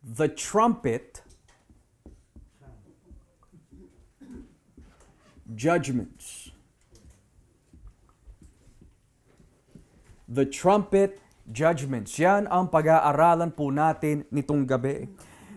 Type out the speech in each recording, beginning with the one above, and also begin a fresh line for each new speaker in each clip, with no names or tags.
the trumpet judgments. The trumpet judgments. Yan ang pag-aaralan po natin nitong gabi.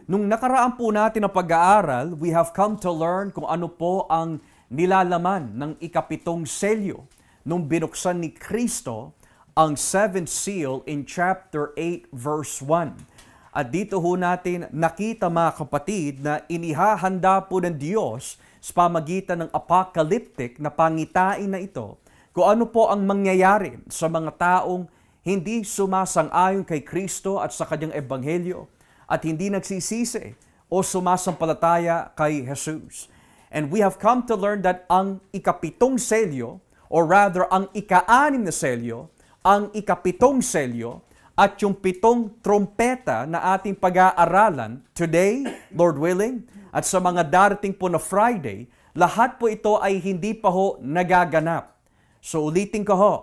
Nung nakaraan po natin ang pag-aaral, we have come to learn kung ano po ang nilalaman ng ikapitong selyo nung binuksan ni Kristo ang seventh seal in chapter 8 verse 1. At dito ho natin nakita mga kapatid na inihahanda po ng Diyos sa pamagitan ng apocalyptic na pangitain na ito kung ano po ang mangyayari sa mga taong hindi sumasang-ayon kay Kristo at sa kanyang ebanghelyo at hindi nagsisisi o sumasampalataya kay Jesus. And we have come to learn that ang ikapitong selyo, or rather ang ika-anim na selyo, ang ikapitong selyo, at yung pitong trompeta na ating pag-aaralan today, Lord willing, at sa mga darating po na Friday, lahat po ito ay hindi pa ho nagaganap. So ulitin ko ho,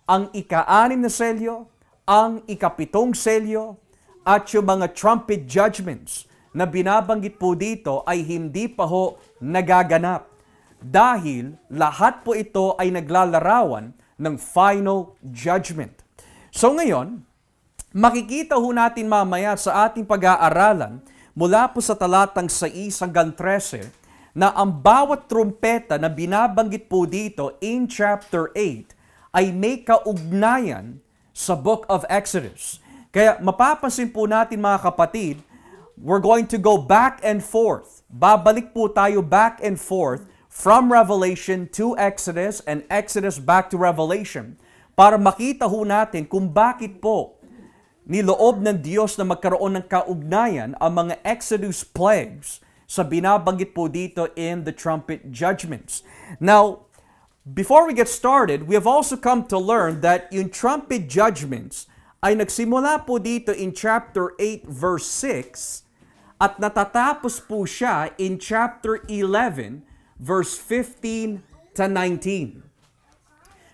ang ika-anim na selyo, ang ikapitong selyo, at yung mga trumpet judgments na binabanggit po dito ay hindi pa ho nagaganap. Dahil lahat po ito ay naglalarawan ng final judgment. So ngayon, makikita ho natin mamaya sa ating pag-aaralan mula po sa talatang 6 hanggang 13 na ang bawat trumpeta na binabanggit po dito in chapter 8 ay may kaugnayan sa Book of Exodus. Kaya mapapansin po natin mga kapatid, we're going to go back and forth. Babalik po tayo back and forth from Revelation to Exodus and Exodus back to Revelation para makita ho natin kung bakit po niloob ng Diyos na magkaroon ng kaugnayan ang mga Exodus plagues sa binabanggit po dito in the trumpet judgments. Now, before we get started, we have also come to learn that yung trumpet judgments ay nagsimula po dito in chapter 8 verse 6 at natatapos po siya in chapter 11 verse 15 to 19.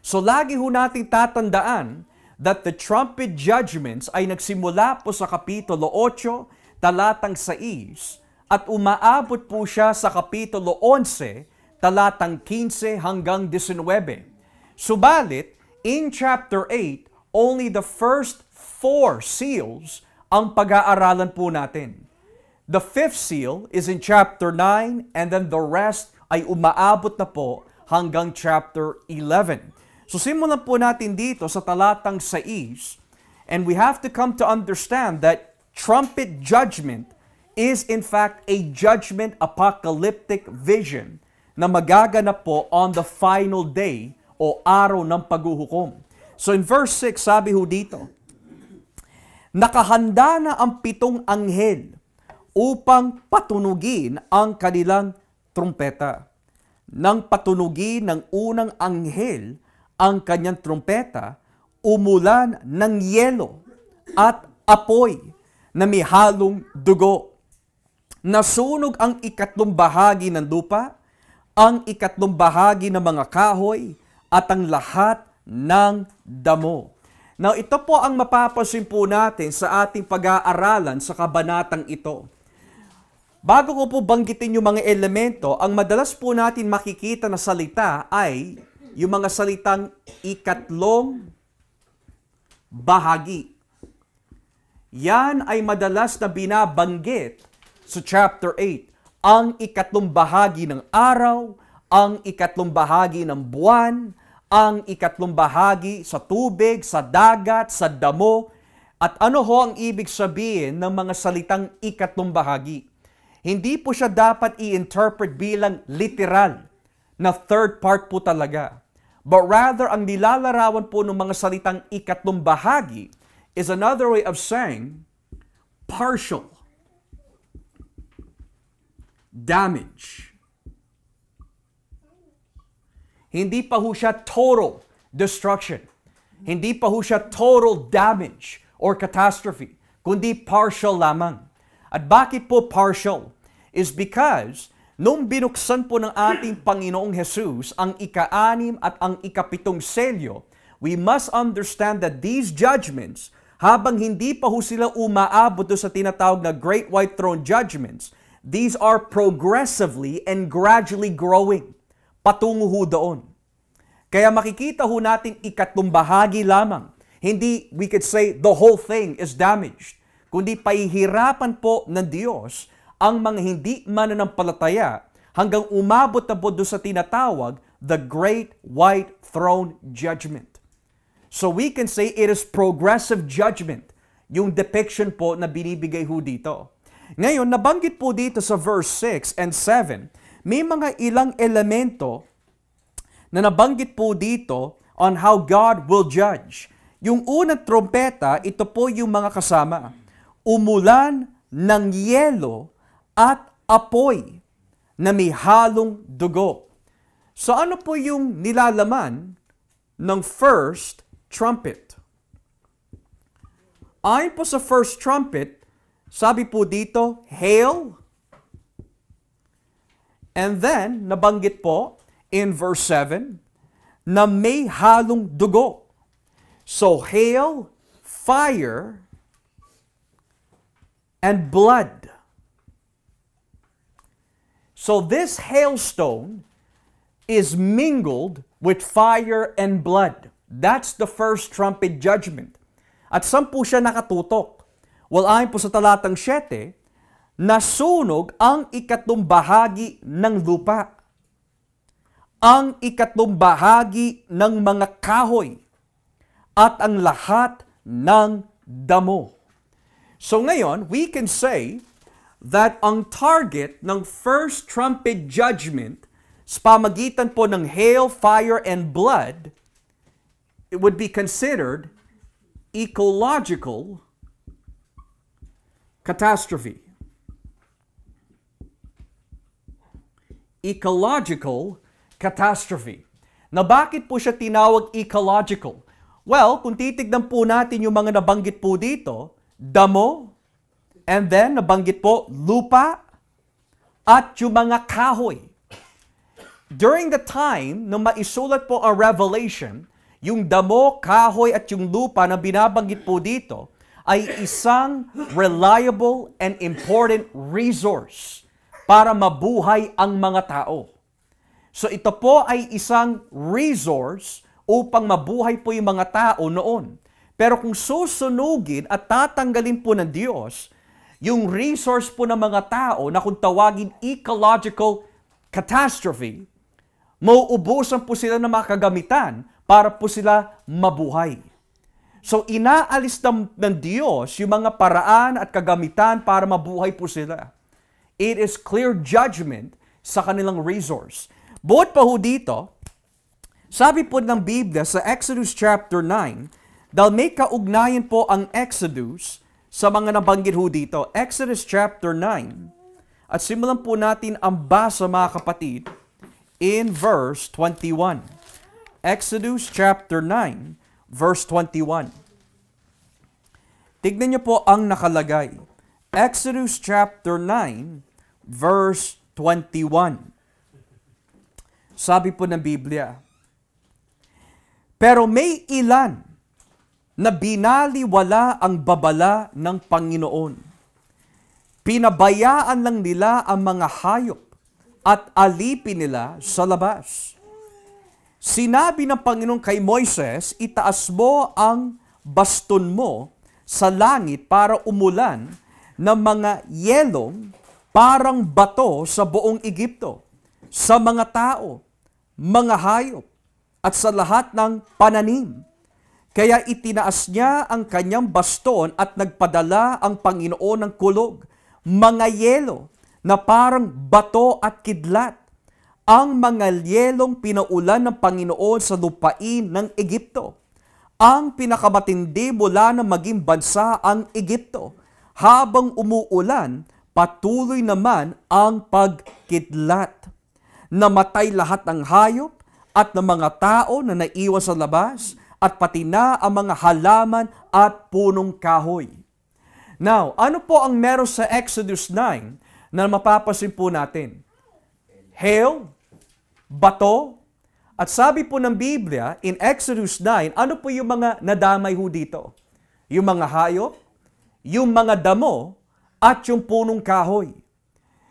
So lagi ho nating tatandaan that the trumpet judgments ay nagsimula po sa Kapitulo 8, talatang 6, at umaabot po siya sa Kapitulo 11, talatang 15 hanggang 19. Subalit, in chapter 8, only the first 4 seals ang pag-aaralan po natin. The 5th seal is in chapter 9, and then the rest ay umaabot na po hanggang chapter 11. So simulan po natin dito sa talatang 6, and we have to come to understand that trumpet judgment is in fact a judgment apocalyptic vision na magaganap po on the final day o araw ng paghuhukom. So in verse 6, sabi ho dito, nakahanda na ang 7 anghel upang patunugin ang kanilang trumpeta. Nang patunugin ng unang anghel ang kanyang trumpeta, umulan ng yelo at apoy na may halong dugo. Nasunog ang 3 bahagi ng lupa, ang 3 bahagi ng mga kahoy, at ang lahat ng damo. Now, ito po ang mapapansin po natin sa ating pag-aaralan sa kabanatang ito. Bago ko po banggitin yung mga elemento, ang madalas po natin makikita na salita ay yung mga salitang 3 bahagi. Yan ay madalas na binabanggit sa chapter 8. Ang 3 bahagi ng araw, ang 3 bahagi ng buwan, ang 3 bahagi sa tubig, sa dagat, sa damo. At ano ho ang ibig sabihin ng mga salitang 3 bahagi? Hindi po siya dapat i-interpret bilang literal na third part po talaga. But rather, ang nilalarawan po ng mga salitang 3 bahagi is another way of saying partial damage. Hindi pa ho siya total destruction. Hindi pa ho siya total damage or catastrophe, kundi partial lamang. At bakit po partial? Is because nung binuksan po ng ating Panginoong Jesus ang ika-6 at ang ika-7 selyo, we must understand that these judgments habang hindi pa ho sila umaabot doon sa tinatawag na Great White Throne Judgments, these are progressively and gradually growing. Patungo ho doon. Kaya makikita ho natin ikatlong bahagi lamang. Hindi, we could say, the whole thing is damaged. Kundi pahihirapan po ng Diyos ang mga hindi mananampalataya hanggang umabot na po doon sa tinatawag the Great White Throne Judgment. So we can say it is progressive judgment, yung depiction po na binibigay ho dito. Ngayon, nabanggit po dito sa verse 6 and 7, may mga ilang elemento na nabanggit po dito on how God will judge. Yung unang trompeta, ito po yung mga kasama. Umulan ng yelo at apoy na may halong dugo. So ano po yung nilalaman ng first trumpet? Ayon po sa first trumpet, sabi po dito, hail. And then, nabanggit po in verse 7, na may halong dugo. So, hail, fire, and blood. So, this hailstone is mingled with fire and blood. That's the first trumpet judgment. At saan po siya nakatutok? Well, ayon po sa talatang 7, nasunog ang ikatlong bahagi ng lupa, ang ikatlong bahagi ng mga kahoy, at ang lahat ng damo. So ngayon, we can say that ang target ng first trumpet judgment sa pamagitan po ng hail, fire, and blood, it would be considered ecological catastrophe. Ecological catastrophe. Na bakit po siya tinawag ecological? Well, kung titignan po natin yung mga nabanggit po dito, damo, and then nabanggit po lupa, at yung mga kahoy. During the time na maisulat po ang Revelation, yung damo, kahoy at yung lupa na binabanggit po dito ay isang reliable and important resource para mabuhay ang mga tao. So ito po ay isang resource upang mabuhay po yung mga tao noon. Pero kung susunugin at tatanggalin po ng Diyos, yung resource po ng mga tao na kung tawagin ecological catastrophe, mauubusan po sila ng mga kagamitan para po sila mabuhay. So inaalis ng Diyos yung mga paraan at kagamitan para mabuhay po sila. It is clear judgment sa kanilang resource. Buot pa ho dito, sabi po ng Biblia sa Exodus chapter 9, dahil may kaugnayan po ang Exodus sa mga nabanggit ho dito. Exodus chapter 9, at simulan po natin ang basa mga kapatid in verse 21. Exodus chapter 9, verse 21. Tignan niyo po ang nakalagay. Exodus chapter 9, verse 21. Sabi po ng Biblia, pero may ilan na binaliwala ang babala ng Panginoon. Pinabayaan lang nila ang mga hayop at alipin nila sa labas. Sinabi ng Panginoon kay Moises, itaas mo ang baston mo sa langit para umulan ng mga yelong parang bato sa buong Egypto, sa mga tao, mga hayop, at sa lahat ng pananim. Kaya itinaas niya ang kanyang baston at nagpadala ang Panginoon ng kulog, mga yelo na parang bato at kidlat. Ang mga yelong pinaulan ng Panginoon sa lupain ng Egypto. Ang pinakamatindi mula na maging bansa ang Egypto. Habang umuulan, patuloy naman ang pagkidlat. Namatay lahat ng hayop at ng mga tao na naiwan sa labas, at pati na ang mga halaman at punong kahoy. Now, ano po ang meron sa Exodus 9 na mapapansin po natin? Hail, bato, at sabi po ng Biblia in Exodus 9, ano po yung mga nadamay ho dito? yung mga hayop, yung mga damo, at yung punong kahoy.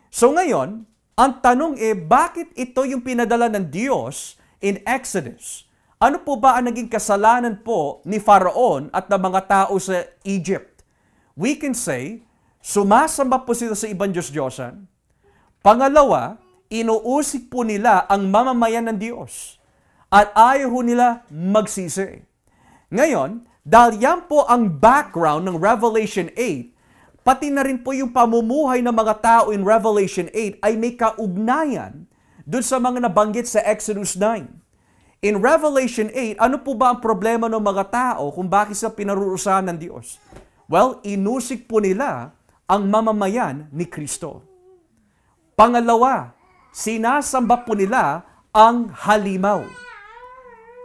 So ngayon, ang tanong bakit ito yung pinadala ng Diyos in Exodus? Ano po ba ang naging kasalanan po ni Faraon at ng mga tao sa Egypt? We can say, sumasamba po sila sa ibang Diyos-Diyosan. Pangalawa, inuusig po nila ang mamamayan ng Diyos. At ayaw nila magsisi. Ngayon, dahil yan po ang background ng Revelation 8, pati na rin po yung pamumuhay ng mga tao in Revelation 8 ay may kaugnayan dun sa mga nabanggit sa Exodus 9. In Revelation 8, ano po ba ang problema ng mga tao kung bakit sila pinarurusahan ng Diyos? Well, inusig po nila ang mamamayan ni Kristo. Pangalawa, sinasamba po nila ang halimaw.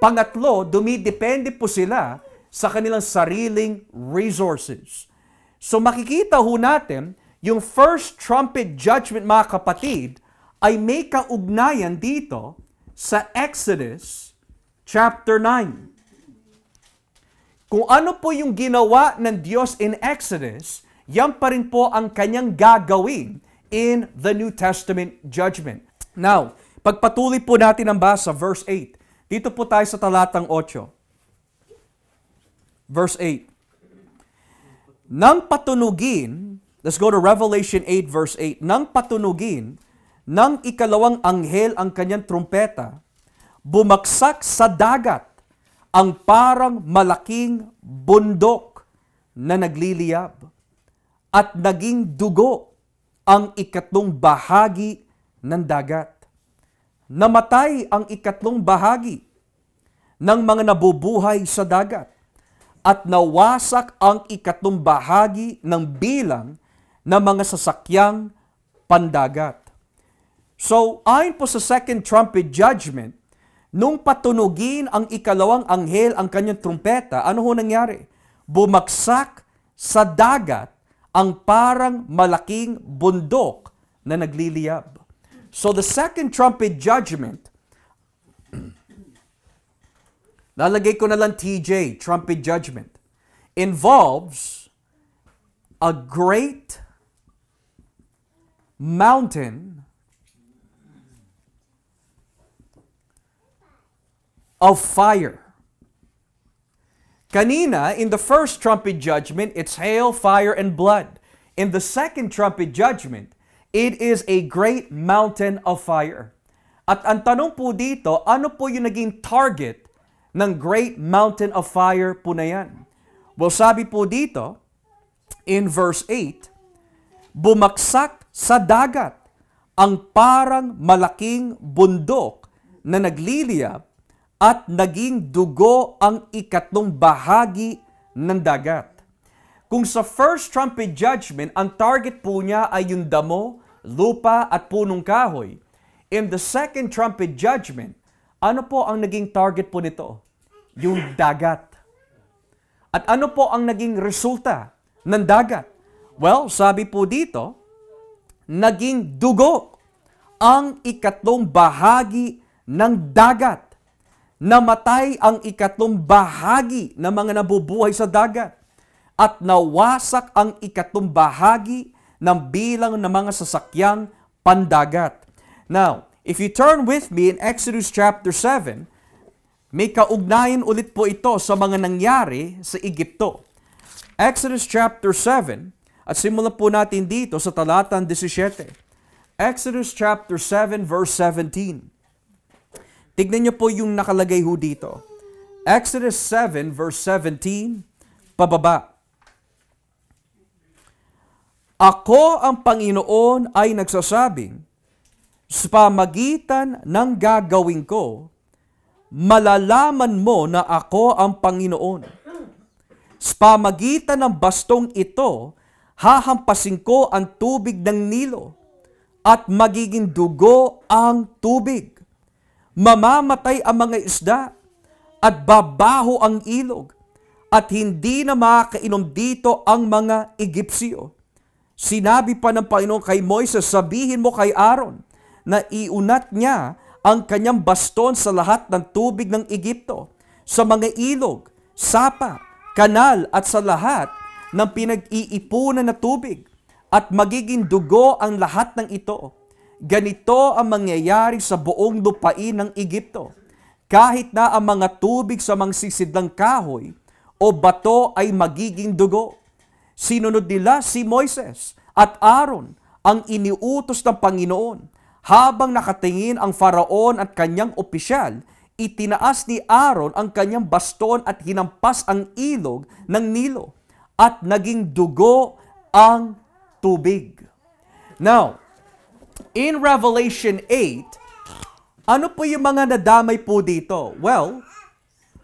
Pangatlo, dumidepende po sila sa kanilang sariling resources. So makikita ho natin, yung first trumpet judgment, mga kapatid, ay may kaugnayan dito sa Exodus chapter 9. Kung ano po yung ginawa ng Diyos in Exodus, yan pa rin po ang kanyang gagawin in the New Testament judgment. Now, pagpatuloy po natin ang basa, verse 8. Dito po tayo sa talatang 8. Verse 8. Nang patunugin, let's go to Revelation 8 verse 8. Nang patunugin ng ikalawang anghel ang kanyang trumpeta, bumagsak sa dagat ang parang malaking bundok na nagliliyab at naging dugo ang ikatlong bahagi ng dagat. Namatay ang ikatlong bahagi ng mga nabubuhay sa dagat at nawasak ang ikatlong bahagi ng bilang ng mga sasakyang pandagat. So, ayon po sa second trumpet judgment, nung patunugin ang ikalawang anghel ang kanyang trumpeta, ano ho nangyari? Bumagsak sa dagat ang parang malaking bundok na nagliliyab. So the second trumpet judgment, lalagay ko na lang TJ, trumpet judgment, involves a great mountain of fire. Kanina, in the first trumpet judgment, it's hail, fire, and blood. In the second trumpet judgment, it is a great mountain of fire. At ang tanong po dito, ano po yung naging target ng great mountain of fire po na yan? Well, sabi po dito, in verse 8, bumagsak sa dagat ang parang malaking bundok na nagliliyab at naging dugo ang ikatlong bahagi ng dagat. Kung sa first trumpet judgment, ang target po niya ay yung damo, lupa at punong kahoy. In the second trumpet judgment, ano po ang naging target po nito? Yung dagat. At ano po ang naging resulta ng dagat? Well, sabi po dito, naging dugo ang ikatlong bahagi ng dagat. Namatay ang ikatlong bahagi ng mga nabubuhay sa dagat at nawasak ang ikatlong bahagi ng bilang ng mga sasakyang pandagat. Now, if you turn with me in Exodus chapter 7, may kaugnayan ulit po ito sa mga nangyari sa Egypto. Exodus chapter 7, at simulan po natin dito sa talatang 17. Exodus chapter 7 verse 17. Tignan niyo po yung nakalagay ho dito. Exodus 7 verse 17, pababa. Ako ang Panginoon ay nagsasabing, sa pamagitan ng gagawin ko, malalaman mo na ako ang Panginoon. Sa pamagitan ng bastong ito, hahampasin ko ang tubig ng Nilo at magiging dugo ang tubig. Mamamatay ang mga isda at babaho ang ilog at hindi na makakainom dito ang mga Egyptio. Sinabi pa ng Panginoon kay Moises, sabihin mo kay Aaron na iunat niya ang kanyang baston sa lahat ng tubig ng Egypto, sa mga ilog, sapa, kanal at sa lahat ng pinag-iipunan na tubig, at magiging dugo ang lahat ng ito. Ganito ang mangyayari sa buong lupain ng Egypto. Kahit na ang mga tubig sa mangsisidlang kahoy o bato ay magiging dugo. Sinunod nila si Moises at Aaron, ang iniutos ng Panginoon. Habang nakatingin ang Faraon at kanyang opisyal, itinaas ni Aaron ang kanyang baston at hinampas ang ilog ng Nilo, at naging dugo ang tubig. Now, in Revelation 8, ano po yung mga nadamay po dito? Well,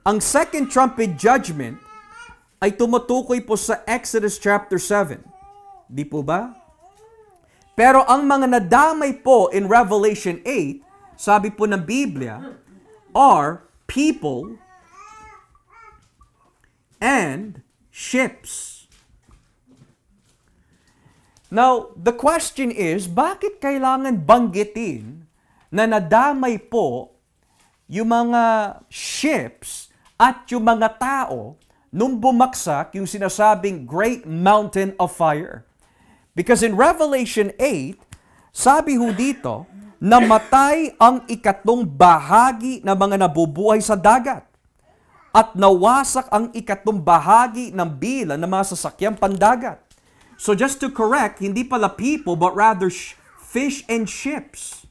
ang second trumpet judgment ay tumutukoy po sa Exodus chapter 7. Di po ba? Pero ang mga nadamay po in Revelation 8, sabi po ng Biblia, are people and ships. Now, the question is, bakit kailangan banggitin na nadamay po yung mga ships at yung mga tao nung bumaksak yung sinasabing Great Mountain of Fire? Because in Revelation 8, sabi ho dito, namatay ang ikatlong bahagi ng mga nabubuhay sa dagat at nawasak ang ikatlong bahagi ng bilang ng mga sasakyang pandagat. So just to correct, hindi pala people, but rather fish and ships.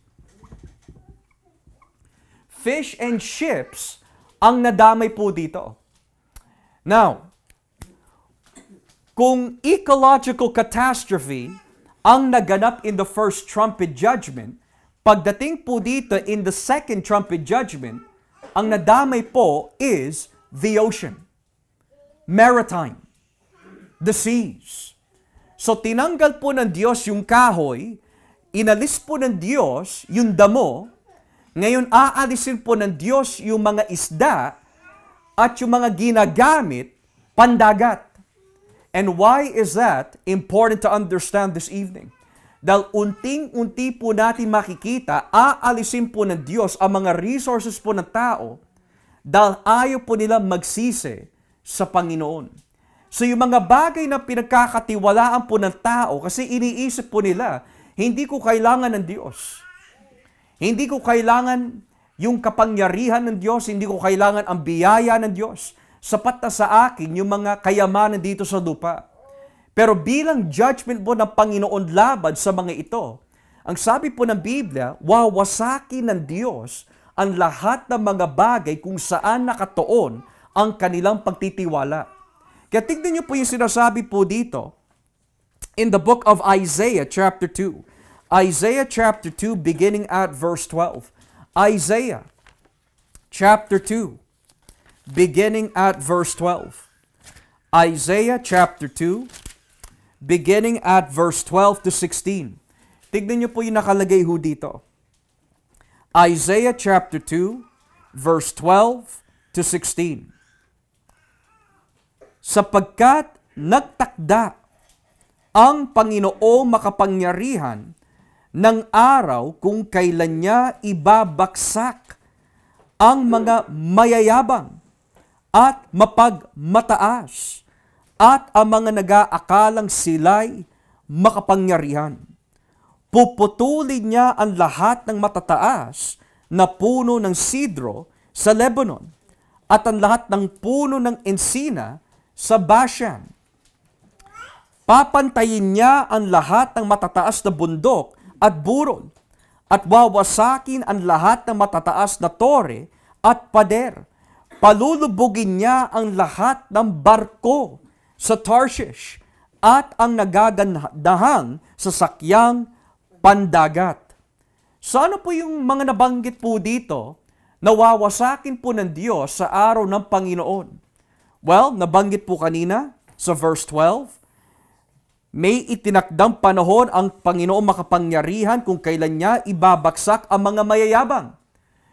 Fish and ships ang nadamay po dito. Now, kung ecological catastrophe ang naganap in the first trumpet judgment, pagdating po dito in the second trumpet judgment, ang nadamay po is the ocean, maritime, the seas. So tinanggal po ng Diyos yung kahoy, inalis po ng Diyos yung damo, ngayon aalisin po ng Diyos yung mga isda at yung mga ginagamit pandagat. And why is that important to understand this evening? Dahil unting-unti po natin makikita, aalisin po ng Diyos ang mga resources po ng tao dahil ayaw po nila magsisi sa Panginoon. So yung mga bagay na pinagkakatiwalaan po ng tao, kasi iniisip po nila, hindi ko kailangan ng Diyos. Hindi ko kailangan yung kapangyarihan ng Diyos, hindi ko kailangan ang biyaya ng Diyos. Sapat na sa akin yung mga kayamanan dito sa lupa. Pero bilang judgment po ng Panginoon laban sa mga ito, ang sabi po ng Biblia, wawasakin ng Diyos ang lahat ng mga bagay kung saan nakatuon ang kanilang pagtitiwala. Kaya tignan niyo po yung sinasabi po dito in the book of Isaiah chapter 2. Isaiah chapter 2 beginning at verse 12. Isaiah chapter 2 beginning at verse 12. Isaiah chapter 2 beginning at verse 12 to 16. Tignan niyo po yung nakalagay ho dito. Isaiah chapter 2 verse 12 to 16. Sapagkat nagtakda ang Panginoong makapangyarihan ng araw kung kailan niya ibabaksak ang mga mayayabang at mapagmataas at ang mga nag-aakalang sila'y makapangyarihan. Puputulin niya ang lahat ng matataas na puno ng sidro sa Lebanon at ang lahat ng puno ng ensina sa Bashan. Papantayin niya ang lahat ng matataas na bundok at burol, at wawasakin ang lahat ng matataas na tore at pader. Palulubugin niya ang lahat ng barko sa Tarshish at ang nagagandahang sasakyang pandagat. So ano po yung mga nabanggit po dito na wawasakin po ng Diyos sa araw ng Panginoon? Well, nabanggit po kanina sa verse 12, may itinakdang panahon ang Panginoong makapangyarihan kung kailan niya ibabaksak ang mga mayayabang.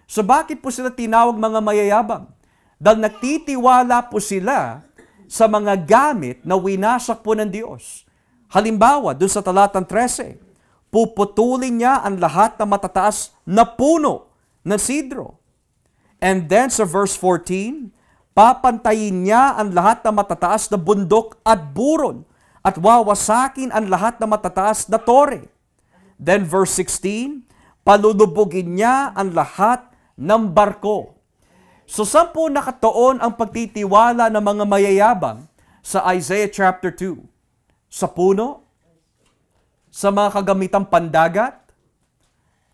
So bakit po sila tinawag mga mayayabang? Dahil nagtitiwala po sila sa mga gamit na winasak po ng Diyos. Halimbawa, dun sa talatang 13, puputulin niya ang lahat ng matataas na puno ng sidro. And then sa verse 14, Papantayin niya ang lahat ng matataas na bundok at burol, at wawasakin ang lahat ng matataas na tore. Then verse 16, palulubugin niya ang lahat ng barko. So 10 nakatuon ang pagtitiwala ng mga mayayabang sa Isaiah chapter 2. Sa puno, sa mga kagamitang pandagat,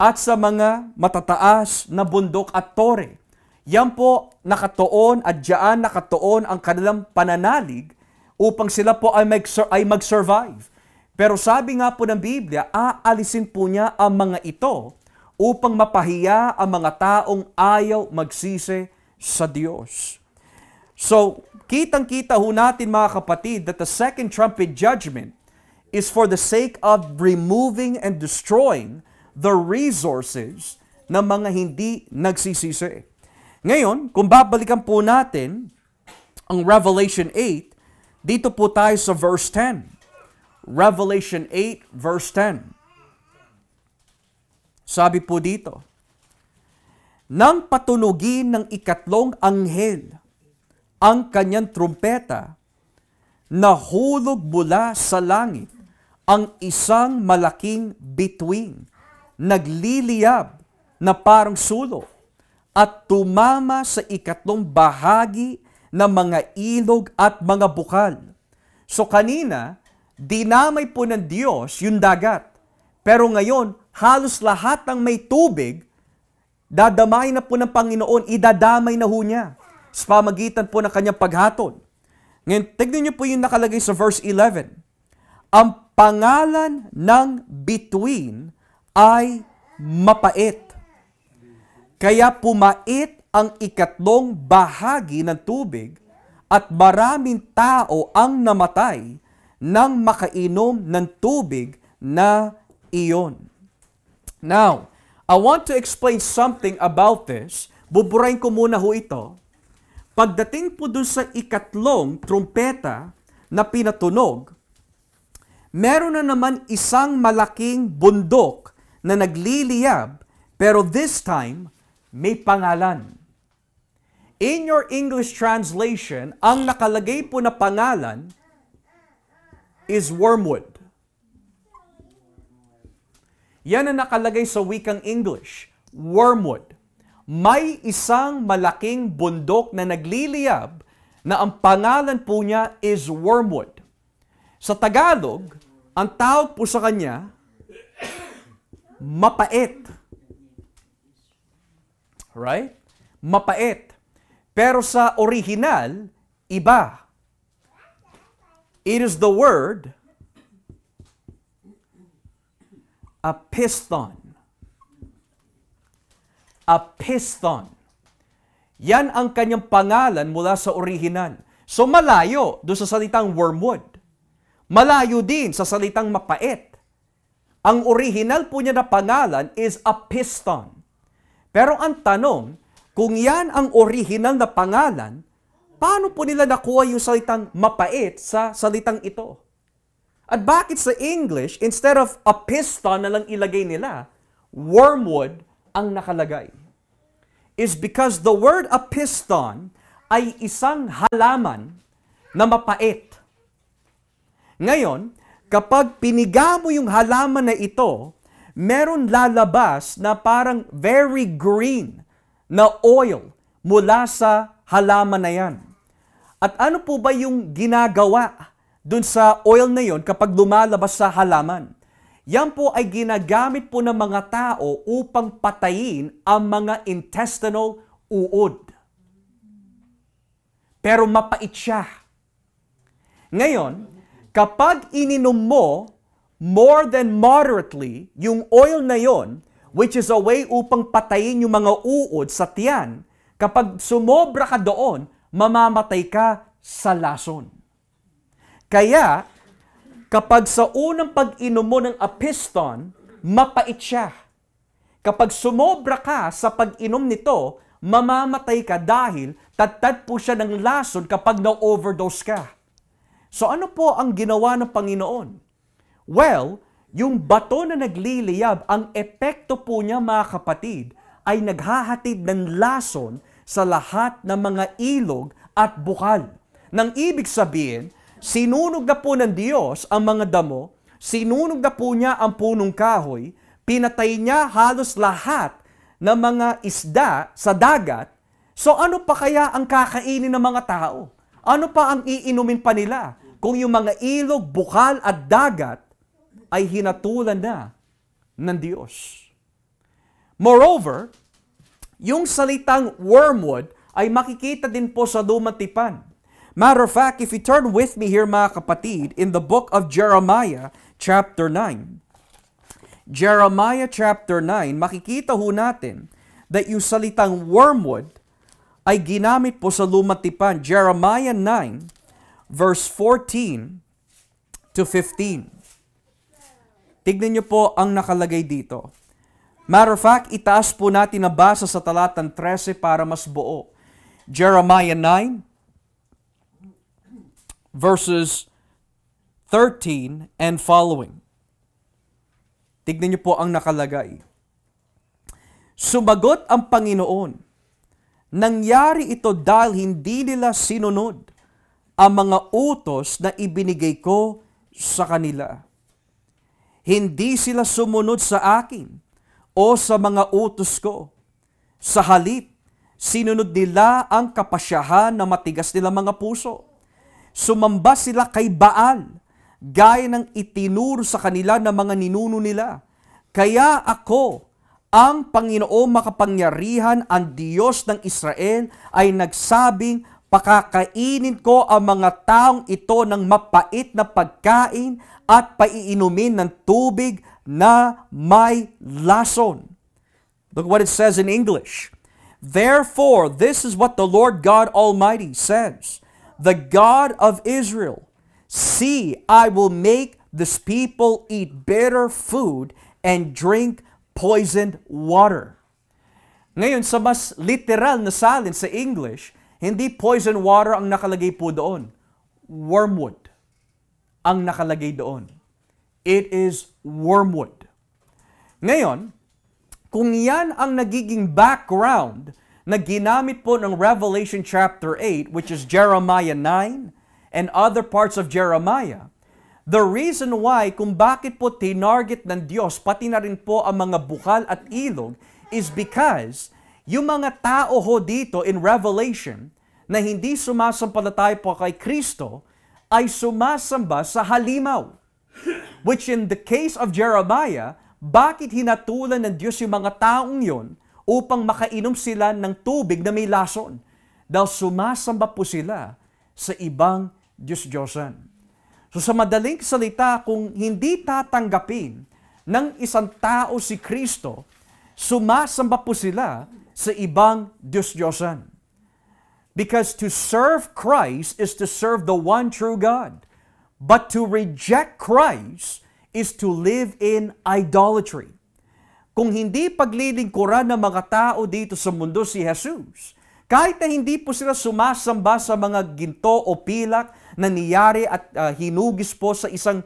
at sa mga matataas na bundok at tore. Yan po nakatuon at diyan nakatuon ang kanilang pananalig upang sila po ay mag-survive. Pero sabi nga po ng Biblia, aalisin po niya ang mga ito upang mapahiya ang mga taong ayaw magsisi sa Diyos. So, kitang-kita ho natin mga kapatid that the second trumpet judgment is for the sake of removing and destroying the resources ng mga hindi nagsisisi. Ngayon, kung babalikan po natin ang Revelation 8, dito po tayo sa verse 10. Revelation 8, verse 10. Sabi po dito, nang patunugin ng ikatlong anghel ang kanyang trumpeta, nahulog mula sa langit ang isang malaking bituin, nagliliyab na parang sulo, at tumama sa ikatlong bahagi ng mga ilog at mga bukal. So kanina, dinamay po ng Diyos yung dagat. Pero ngayon, halos lahat ng may tubig, dadamay na po ng Panginoon, idadamay na ho niya sa pamagitan po ng kanyang paghatol. Ngayon, tignan niyo po yung nakalagay sa verse 11. Ang pangalan ng bituin ay mapait. Kaya pumait ang ikatlong bahagi ng tubig at maraming tao ang namatay nang makainom ng tubig na iyon. Now, I want to explain something about this. Buburahin ko muna ho ito. Pagdating po dun sa ikatlong trumpeta na pinatunog, meron na naman isang malaking bundok na nagliliyab, pero this time, may pangalan. In your English translation, ang nakalagay po na pangalan is wormwood. Yan ang nakalagay sa wikang English, wormwood. May isang malaking bundok na nagliliyab na ang pangalan po niya is wormwood. Sa Tagalog, ang tawag po sa kanya, mapait. Right? Mapait. Pero sa original, iba. It is the word apiston. Apiston. Yan ang kanyang pangalan mula sa original. So malayo doon sa salitang wormwood. Malayo din sa salitang mapait. Ang original po niya na pangalan is apiston. Pero ang tanong, kung yan ang original na pangalan, paano po nila nakuha yung salitang mapait sa salitang ito? At bakit sa English, instead of apiston na lang ilagay nila, wormwood ang nakalagay? Is because the word apiston ay isang halaman na mapait. Ngayon, kapag piniga mo yung halaman na ito, meron lalabas na parang very green na oil mula sa halaman na yan. At ano po ba yung ginagawa dun sa oil na yon kapag lumalabas sa halaman? Yan po ay ginagamit po ng mga tao upang patayin ang mga intestinal uod. Pero mapait siya. Ngayon, kapag ininom mo more than moderately, yung oil na yon, which is a way upang patayin yung mga uod sa tiyan, kapag sumobra ka doon, mamamatay ka sa lason. Kaya, kapag sa unang pag-inom mo ng apiston, mapait siya. Kapag sumobra ka sa pag-inom nito, mamamatay ka dahil tatad po siya ng lason kapag na-overdose ka. So ano po ang ginawa ng Panginoon? Well, yung bato na nagliliyab, ang epekto po niya mga kapatid, ay naghahatid ng lason sa lahat ng mga ilog at bukal. Nang ibig sabihin, sinunog na po ng Diyos ang mga damo, sinunog na po niya ang punong kahoy, pinatay niya halos lahat ng mga isda sa dagat. So ano pa kaya ang kakainin ng mga tao? Ano pa ang iinumin pa nila kung yung mga ilog, bukal at dagat ay hinatulan na ng Diyos? Moreover, yung salitang wormwood ay makikita din po sa Lumang Tipan. Matter of fact, if you turn with me here mga kapatid, in the book of Jeremiah chapter 9, Jeremiah chapter 9, makikita ho natin that yung salitang wormwood ay ginamit po sa Lumang Tipan. Jeremiah 9, verse 14 to 15. Tignan niyo po ang nakalagay dito. Matter of fact, itaas po natin na basa sa talatang 13 para mas buo. Jeremiah 9, verses 13 and following. Tignan niyo po ang nakalagay. Sumagot ang Panginoon, nangyari ito dahil hindi nila sinunod ang mga utos na ibinigay ko sa kanila. Hindi sila sumunod sa akin o sa mga utos ko. Sa halip, sinunod nila ang kapasyahan na matigas nilang mga puso. Sumamba sila kay Baal, gaya ng itinuro sa kanila ng mga ninuno nila. Kaya ako, ang Panginoong makapangyarihan, ang Diyos ng Israel, ay nagsabing, pakakainin ko ang mga taong ito ng mapait na pagkain at paiinumin ng tubig na may lason. Look what it says in English. Therefore, this is what the Lord God Almighty says, the God of Israel, see, I will make this people eat bitter food and drink poisoned water. Ngayon, sa mas literal na salin sa English, hindi poison water ang nakalagay po doon. Wormwood ang nakalagay doon. It is wormwood. Ngayon, kung yan ang nagiging background na ginamit po ng Revelation chapter 8, which is Jeremiah 9 and other parts of Jeremiah, the reason why kung bakit po tinarget ng Diyos, pati na rin po ang mga bukal at ilog, is because yung mga tao ho dito in Revelation na hindi sumasampalataya po kay Kristo, ay sumasamba sa halimaw. Which in the case of Jeremiah, bakit hinatulan ng Diyos yung mga taong yon upang makainom sila ng tubig na may lason? Dahil sumasamba po sila sa ibang Diyos-Diyosan. So sa madaling salita, kung hindi tatanggapin ng isang tao si Kristo, sumasamba po sila sa ibang Diyos-Diyosan. Because to serve Christ is to serve the one true God. But to reject Christ is to live in idolatry. Kung hindi paglilingkuran ng mga tao dito sa mundo si Jesus, kahit na hindi po sila sumasamba sa mga ginto o pilak na niyari at hinugis po sa isang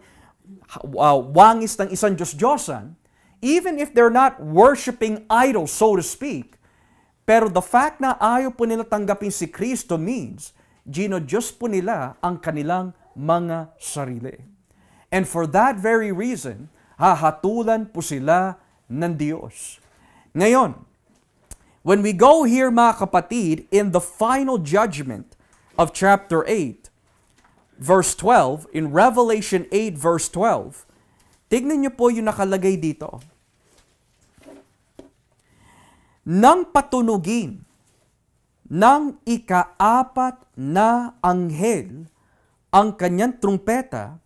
wangis ng isang Diyos-Diyosan, even if they're not worshiping idols, so to speak, pero the fact na ayaw po nila tanggapin si Kristo means, Diyos po nila ang kanilang mga sarili. And for that very reason, hahatulan po sila ng Diyos. Ngayon, when we go here mga kapatid, in the final judgment of chapter 8, verse 12, in Revelation 8 verse 12, tignan niyo po yung nakalagay dito. Nang patunugin ng ikaapat na anghel ang kanyang trumpeta,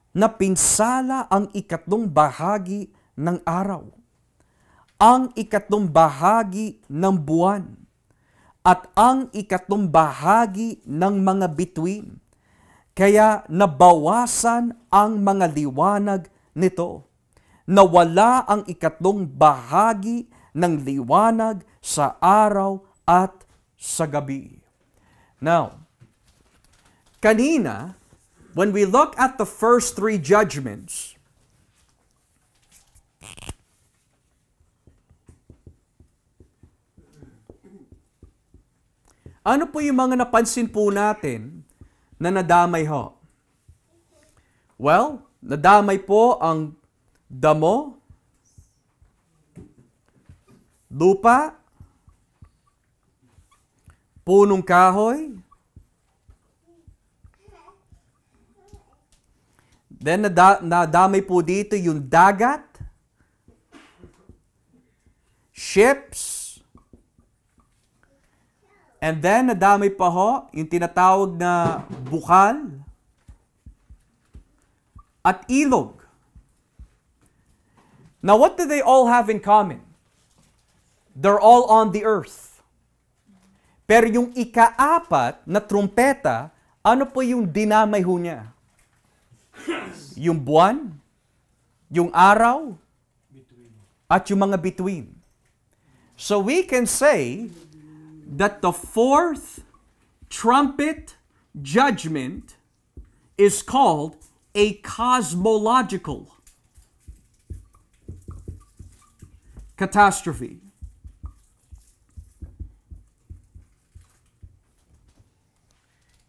na pinsala ang ikatlong bahagi ng araw, ang ikatlong bahagi ng buwan, at ang ikatlong bahagi ng mga bituin. Kaya nabawasan ang mga liwanag nito. Nawala ang ikatlong bahagi ng liwanag sa araw at sa gabi. Now, kanina, when we look at the first three judgments, Ano po yung mga napansin po natin na nadamay ho? Well, nadamay po ang damo, lupa, punong kahoy, then nadamay po dito yung dagat, ships, and then nadamay pa ho yung tinatawag na bukal at ilog. Now, what do they all have in common? They're all on the earth. Pero yung ikaapat na trumpeta, ano po yung dinamay ho niya? Yung buwan, yung araw, at yung mga bituin. So we can say that the fourth trumpet judgment is called a cosmological catastrophe.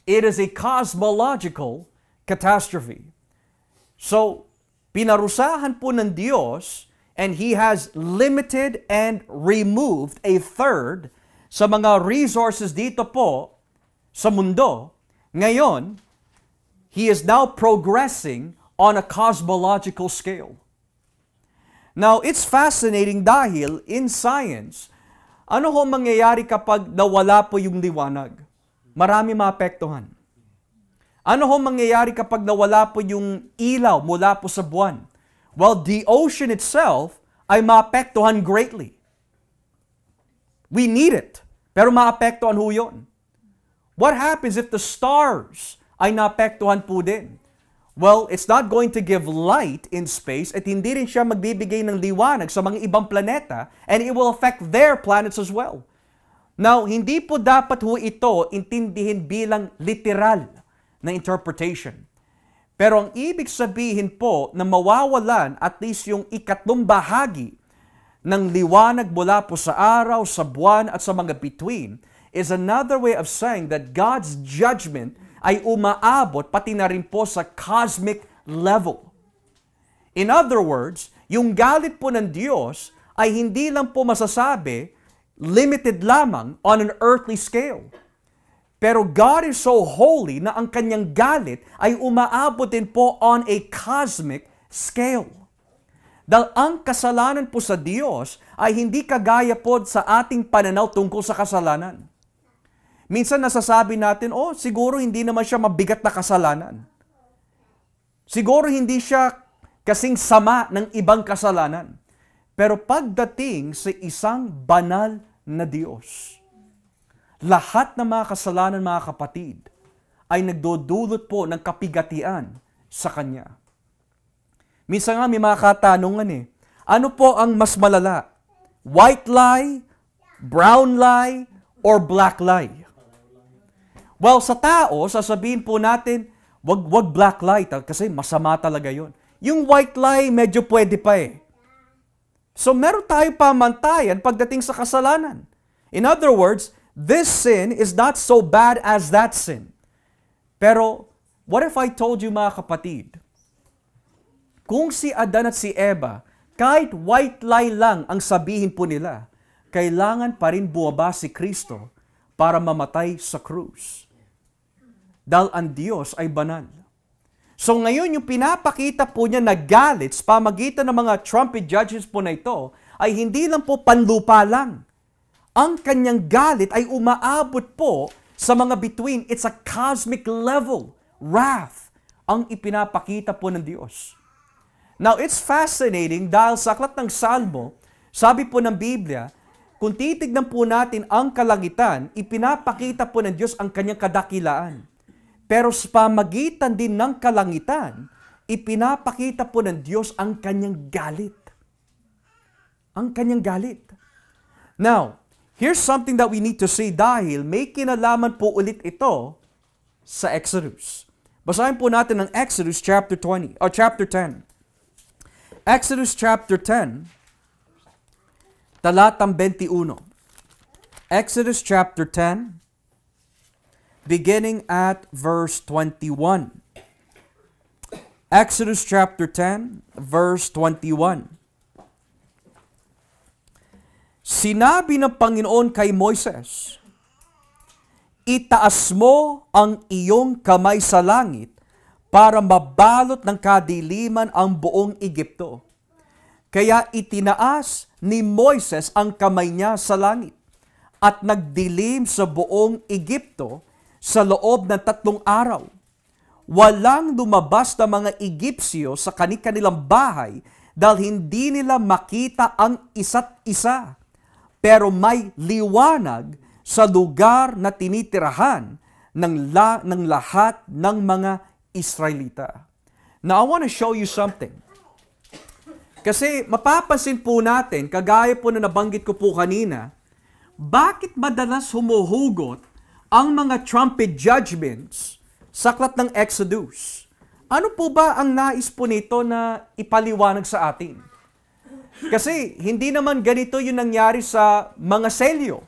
It is a cosmological catastrophe. So, pinarusahan po ng Diyos, and He has limited and removed a third sa mga resources dito po sa mundo. Ngayon, He is now progressing on a cosmological scale. Now, it's fascinating dahil in science, ano ho mangyayari kapag nawala po yung liwanag? Marami maapektuhan. Ano ho mangyayari kapag nawala po yung ilaw mula po sa buwan? Well, the ocean itself ay maapektuhan greatly. We need it. Pero maapektuhan ho yun. What happens if the stars ay naapektuhan po din? Well, it's not going to give light in space at hindi rin siya magbibigay ng liwanag sa mga ibang planeta, and it will affect their planets as well. Now, hindi po dapat ho ito intindihin bilang literal na interpretation. Pero ang ibig sabihin po na mawawalan at least yung ikatlong bahagi ng liwanag mula po sa araw, sa buwan at sa mga bituin is another way of saying that God's judgment ay umaabot pati na rin po sa cosmic level. In other words, yung galit po ng Diyos ay hindi lang po masasabi limited lamang on an earthly scale. Pero God is so holy na ang kanyang galit ay umaabot din po on a cosmic scale. Dahil ang kasalanan po sa Diyos ay hindi kagaya po sa ating pananaw tungkol sa kasalanan. Minsan nasasabi natin, oh, siguro hindi naman siya mabigat na kasalanan. Siguro hindi siya kasing sama ng ibang kasalanan. Pero pagdating sa isang banal na Diyos, lahat ng mga kasalanan, mga kapatid, ay nagdudulot po ng kapigatian sa Kanya. Minsan nga may mga katanungan ano po ang mas malala? White lie, brown lie, or black lie? Well, sa tao, sasabihin po natin, wag black lie kasi masama talaga yon. Yung white lie, medyo pwede pa So meron tayo pamantayan pagdating sa kasalanan. In other words, this sin is not so bad as that sin. Pero, what if I told you mga kapatid, kung si Adan at si Eva, kahit white lie lang ang sabihin po nila, kailangan pa rin bumaba si Kristo para mamatay sa krus. Dahil ang Diyos ay banal. So ngayon, yung pinapakita po niya na galit sa pamagitan ng mga trumpet judges po na ito, ay hindi lang po panlupa lang. Ang kanyang galit ay umaabot po sa mga bituin. It's a cosmic level, wrath, ang ipinapakita po ng Diyos. Now, it's fascinating dahil sa aklat ng Salmo, sabi po ng Biblia, kung titignan po natin ang kalangitan, ipinapakita po ng Diyos ang kanyang kadakilaan. Pero sa pamagitan din ng kalangitan, ipinapakita po ng Diyos ang kanyang galit. Ang kanyang galit. Now, here's something that we need to see dahil may kinalaman po ulit ito sa Exodus. Basahin po natin ang Exodus chapter 20 or chapter 10. Exodus chapter 10, talatang 21. Exodus chapter 10, beginning at verse 21. Exodus chapter 10, verse 21. Sinabi ng Panginoon kay Moises, itaas mo ang iyong kamay sa langit para mabalot ng kadiliman ang buong Ehipto. Kaya itinaas ni Moises ang kamay niya sa langit at nagdilim sa buong Ehipto sa loob ng 3 araw. Walang lumabas na mga Egyptio sa kanilang bahay dahil hindi nila makita ang isa't isa. Pero may liwanag sa lugar na tinitirahan ng lahat ng mga Israelita. Now, I want to show you something. Kasi mapapansin po natin, kagaya po na nabanggit ko po kanina, bakit madalas humuhugot ang mga trumpet judgments sa aklat ng Exodus? Ano po ba ang nais po nito na ipaliwanag sa atin? Kasi hindi naman ganito yung nangyari sa mga selyo.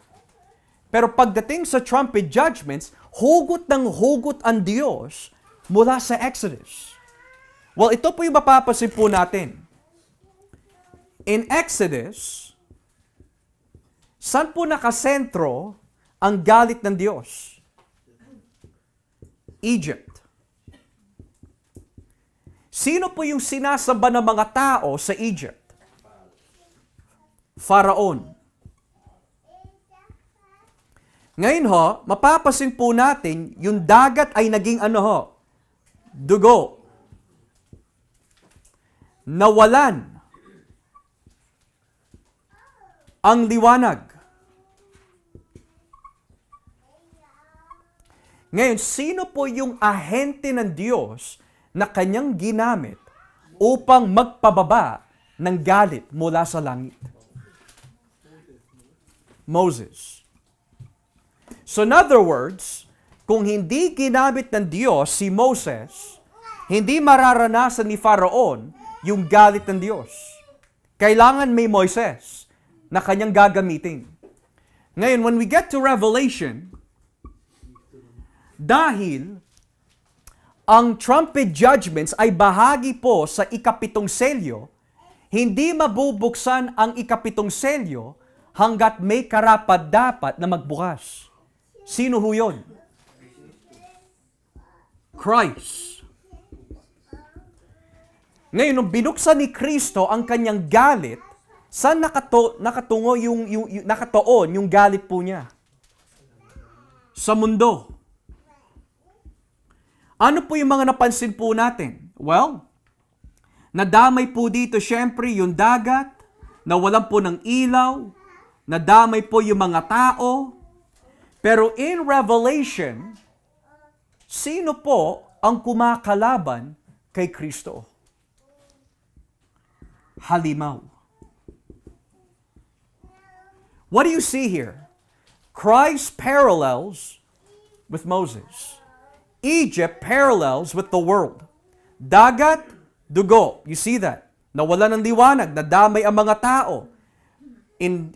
Pero pagdating sa trumpet judgments, hugot ng hugot ang Diyos mula sa Exodus. Well, ito po yung mapapansin po natin. In Exodus, saan po nakasentro ang galit ng Diyos? Egypt. Sino po yung sinasamba ng mga tao sa Egypt? Pharaon. Ngayon ho, mapapasin po natin, yung dagat ay naging dugo. Nawalan ang liwanag. Ngayon, sino po yung ahente ng Diyos na kanyang ginamit upang magpababa ng galit mula sa langit? Moses. So in other words, kung hindi ginamit ng Diyos si Moses, hindi mararanasan ni Pharaon yung galit ng Diyos. Kailangan may Moises na kanyang gagamitin. Ngayon, when we get to Revelation, dahil ang trumpet judgments ay bahagi po sa ika-7 selyo, hindi mabubuksan ang ika-7 selyo hanggat may karapat-dapat na magbukas. Sino ho yun? Christ. Ngayon, nung binuksan ni Kristo ang kanyang galit, saan nakatoon yung galit po niya? Sa mundo. Ano po yung mga napansin po natin? Well, nadamay po dito syempre yung dagat, nawalan po ng ilaw, nadamay po yung mga tao. Pero in Revelation, sino po ang kumakalaban kay Kristo? Halimaw. What do you see here? Christ parallels with Moses. Egypt parallels with the world. Dagat, dugo. You see that? Nawala ng liwanag, nadamay ang mga tao. In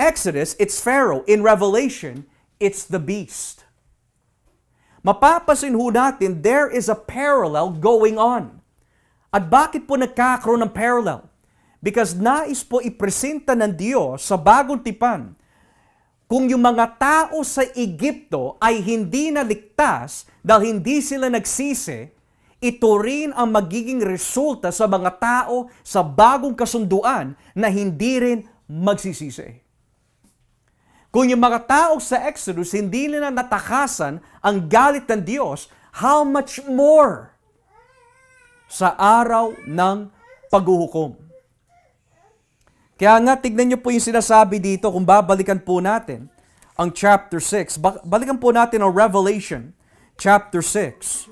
Exodus, it's Pharaoh. In Revelation, it's the beast. Mapapasin ho natin, there is a parallel going on. At bakit po nagkakaroon ng parallel? Because nais po ipresenta ng Diyos sa bagong tipan, kung yung mga tao sa Ehipto ay hindi naligtas dahil hindi sila nagsisi, ito rin ang magiging resulta sa mga tao sa bagong kasunduan na hindi rin magsisisi. Kung yung mga tao sa Exodus hindi nila natakasan ang galit ng Diyos, how much more sa araw ng paghuhukom? Kaya nga, tignan niyo po yung sinasabi dito kung babalikan po natin ang chapter 6. Balikan po natin ang Revelation chapter 6.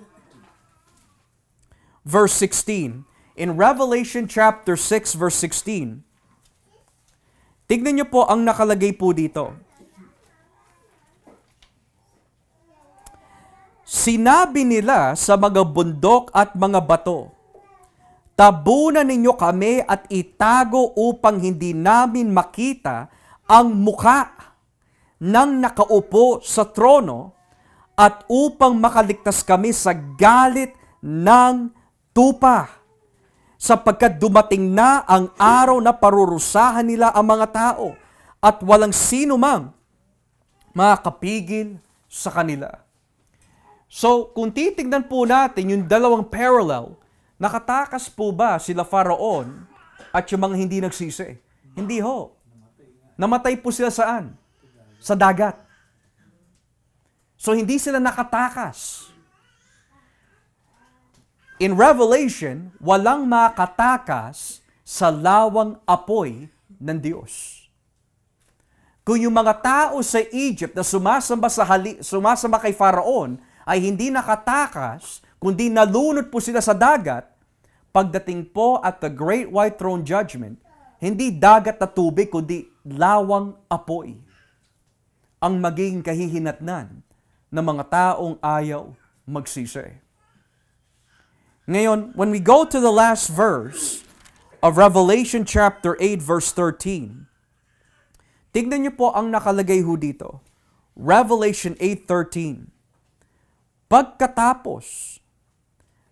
Verse 16. In Revelation chapter 6 verse 16, tignan niyo po ang nakalagay po dito. Sinabi nila sa mga bundok at mga bato, tabunan ninyo kami at itago upang hindi namin makita ang mukha ng nakaupo sa trono at upang makaligtas kami sa galit ng tupa. Sapagkat dumating na ang araw na parurusahan nila ang mga tao at walang sino mang makakapigil sa kanila. So, kung titignan po natin yung dalawang parallel, nakatakas po ba sila Faraon at yung mga hindi nagsisi? Hindi ho. Namatay po sila saan? Sa dagat. So, hindi sila nakatakas. In Revelation, walang makatakas sa lawang apoy ng Diyos. Kung yung mga tao sa Egypt na sumasamba kay Faraon ay hindi nakatakas, kundi nalunod po sila sa dagat, pagdating po at the Great White Throne Judgment, hindi dagat na tubig, kundi lawang apoy ang magiging kahihinatnan ng mga taong ayaw magsisi. Ngayon, when we go to the last verse of Revelation chapter 8 verse 13, tignan niyo po ang nakalagay ho dito. Revelation 8:13. Pagkatapos,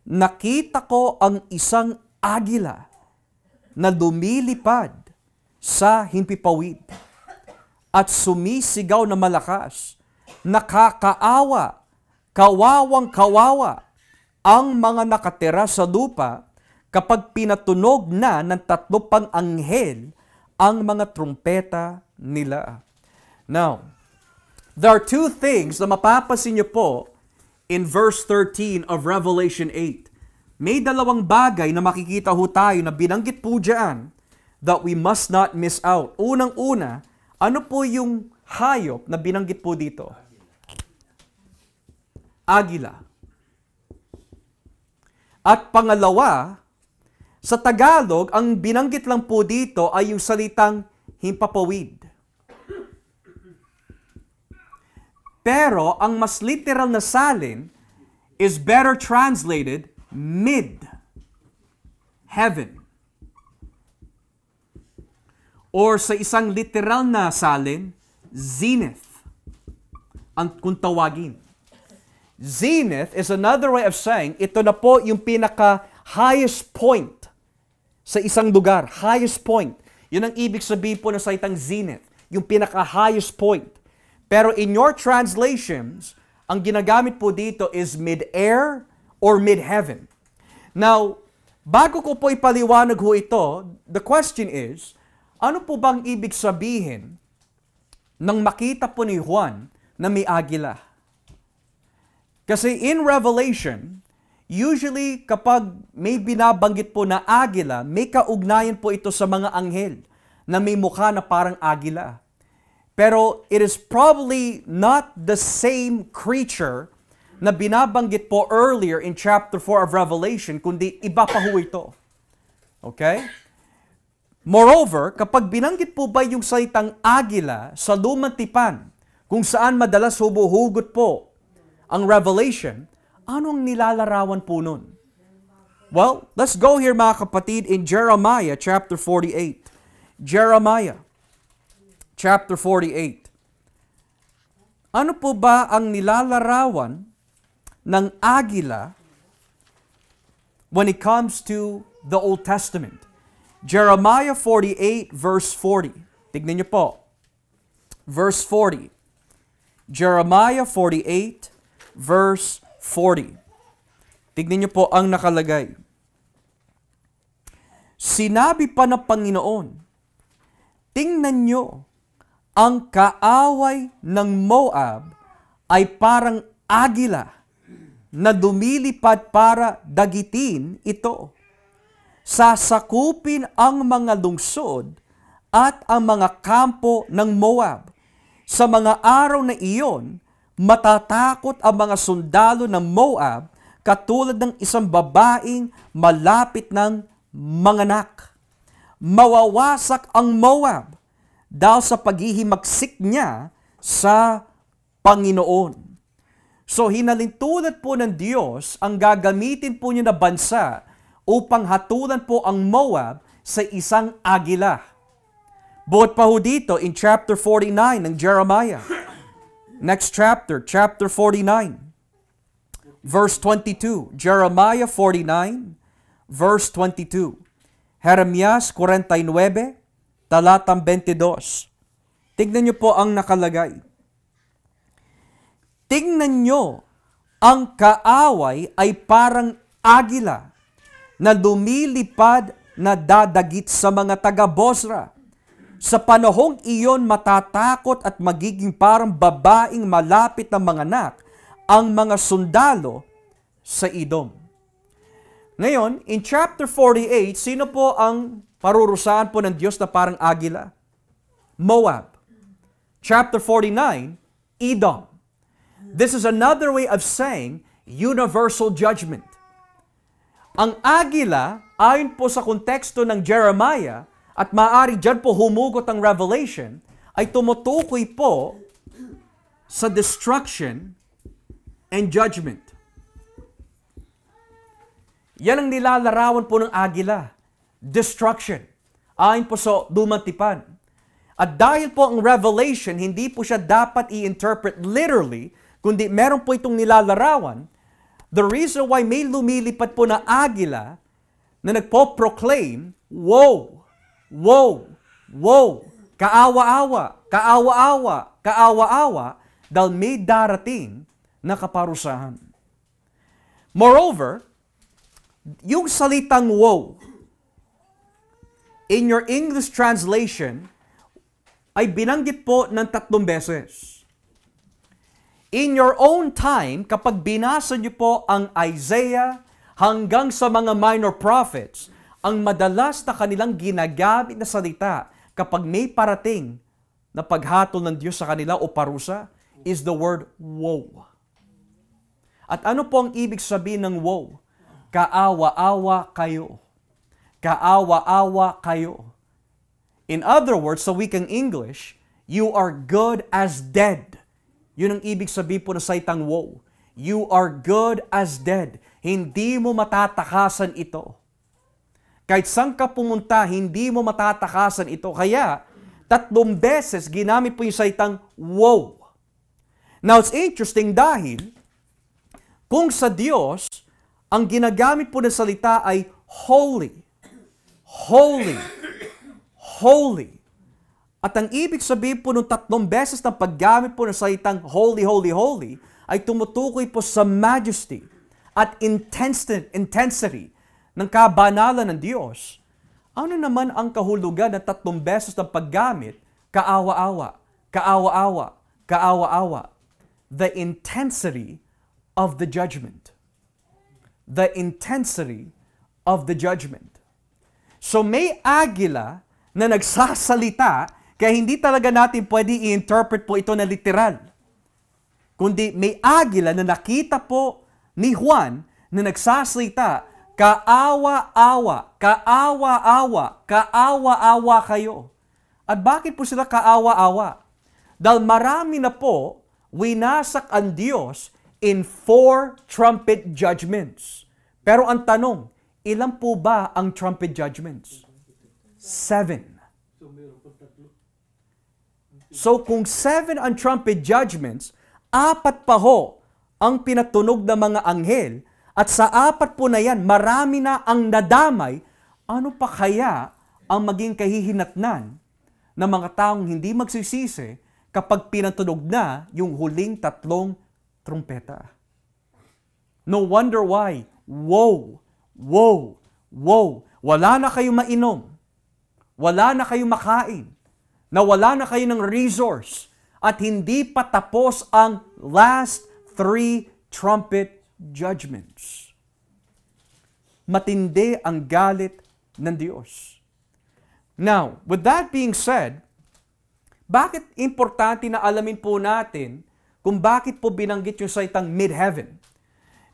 nakita ko ang isang agila na lumilipad sa himpipawid at sumisigaw na malakas, nakakaawa, kawawang-kawawa ang mga nakatira sa lupa kapag pinatunog na ng 3 pang anghel ang mga trumpeta nila. Now, there are 2 things na mapapansin niyo po in verse 13 of Revelation 8. May 2 bagay na makikita ho tayo na binanggit po dyan that we must not miss out. Unang-una, ano po yung hayop na binanggit po dito? Agila. At pangalawa, sa Tagalog, ang binanggit lang po dito ay yung salitang himpapawid. Pero ang mas literal na salin is better translated mid-heaven. Or sa isang literal na salin, zenith, ang kung tawagin. Zenith is another way of saying, ito na po yung pinaka-highest point sa isang lugar. Highest point. Yun ang ibig sabihin po ng salitang zenith. Yung pinaka-highest point. Pero in your translations, ang ginagamit po dito is mid-air or mid-heaven. Now, bago ko po ipaliwanag ho ito, the question is, ano po bang ibig sabihin nang makita po ni Juan na may agila? Kasi in Revelation, usually kapag may binabanggit po na agila, may kaugnayan po ito sa mga anghel na may mukha na parang agila. Pero it is probably not the same creature na binabanggit po earlier in chapter 4 of Revelation, kundi iba pa ho ito. Okay? Moreover, kapag binanggit po ba yung salitang agila sa lumang tipan, kung saan madalas humuhugot po ang Revelation, anong nilalarawan po nun? Well, let's go here mga kapatid in Jeremiah chapter 48. Jeremiah chapter 48. Ano po ba ang nilalarawan ng agila when it comes to the Old Testament? Jeremiah 48 verse 40. Tignan niyo po. Verse 40. Jeremiah 48 verse 40. Tignan niyo po ang nakalagay. Sinabi pa ng Panginoon, tingnan niyo, ang kaaway ng Moab ay parang agila na dumilipad para dagitin ito. Sasakupin ang mga lungsod at ang mga kampo ng Moab. Sa mga araw na iyon, matatakot ang mga sundalo ng Moab katulad ng isang babaeng malapit ng manganak. Mawawasak ang Moab dahil sa paghihimagsik niya sa Panginoon. So hinalintulad po ng Diyos ang gagamitin po niya na bansa upang hatulan po ang Moab sa isang agila. Buot pa ho dito in chapter 49 ng Jeremiah. Next chapter, chapter 49, verse 22. Jeremiah 49, verse 22. Jeremias 49, talatang 22. Tignan niyo po ang nakalagay. Tingnan niyo, ang kaaway ay parang agila na lumilipad na dadagit sa mga taga-Bosra. Sa panahong iyon matatakot at magiging parang babaeng malapit na mga anak ang mga sundalo sa Edom. Ngayon, in chapter 48, sino po ang parurusahan po ng Diyos na parang agila? Moab. Chapter 49, Edom. This is another way of saying universal judgment. Ang agila, ayon po sa konteksto ng Jeremiah, at maaari dyan po humugot ang Revelation, ay tumutukoy po sa destruction and judgment. Yan ang nilalarawan po ng agila. Destruction. Ayon po sa Lumang Tipan. At dahil po ang Revelation, hindi po siya dapat i-interpret literally, kundi meron po itong nilalarawan, the reason why may lumilipad po na agila na nagpo-proclaim, woe! Woe! Woe! Kaawa-awa! Kaawa-awa! Kaawa-awa! Dahil may darating na kaparusahan. Moreover, yung salitang woe, in your English translation, ay binanggit po ng 3 beses. In your own time, kapag binasa niyo po ang Isaiah hanggang sa mga minor prophets, ang madalas na kanilang ginagamit na salita kapag may parating na paghatol ng Diyos sa kanila o parusa is the word woe. At ano po ang ibig sabihin ng woe? Kaawa-awa kayo. Kaawa-awa kayo. In other words, sa wikang English, you are good as dead. Yun ang ibig sabihin po na salitang woe. You are good as dead. Hindi mo matatakasan ito. Kahit saan ka pumunta, hindi mo matatakasan ito. Kaya, 3 beses ginamit po yung salitang woe. Now, it's interesting dahil kung sa Diyos, ang ginagamit po ng salita ay holy. Holy. Holy. At ang ibig sabihin po ng 3 beses na paggamit po ng salitang holy, holy, holy, ay tumutukoy po sa majesty at intensity ng kabanalan ng Diyos. Ano naman ang kahulugan ng 3 beses ng paggamit? Kaawa-awa, kaawa-awa, kaawa-awa. The intensity of the judgment. The intensity of the judgment. So may agila na nagsasalita, kaya hindi talaga natin pwede i-interpret po ito na literal. Kundi may agila na nakita po ni Juan na nagsasalita, kaawa-awa, kaawa-awa, kaawa-awa kayo. At bakit po sila kaawa-awa? Dahil marami na po winasak ang Diyos in 4 trumpet judgments. Pero ang tanong, ilan po ba ang trumpet judgments? 7. So kung 7 ang trumpet judgments, 4 pa ho ang pinatunog ng mga anghel, at sa 4 po na yan, marami na ang nadamay, ano pa kaya ang maging kahihinatnan ng mga taong hindi magsisisi kapag pinatunog na yung huling 3 trumpeta? No wonder why, woe, woe, woe, wala na kayong mainom, wala na kayong makain, na wala na kayo ng resource, at hindi pa tapos ang last 3 trumpet judgments. Matindi ang galit ng Diyos. Now, with that being said, bakit importante na alamin po natin kung bakit po binanggit yung salitang mid-heaven?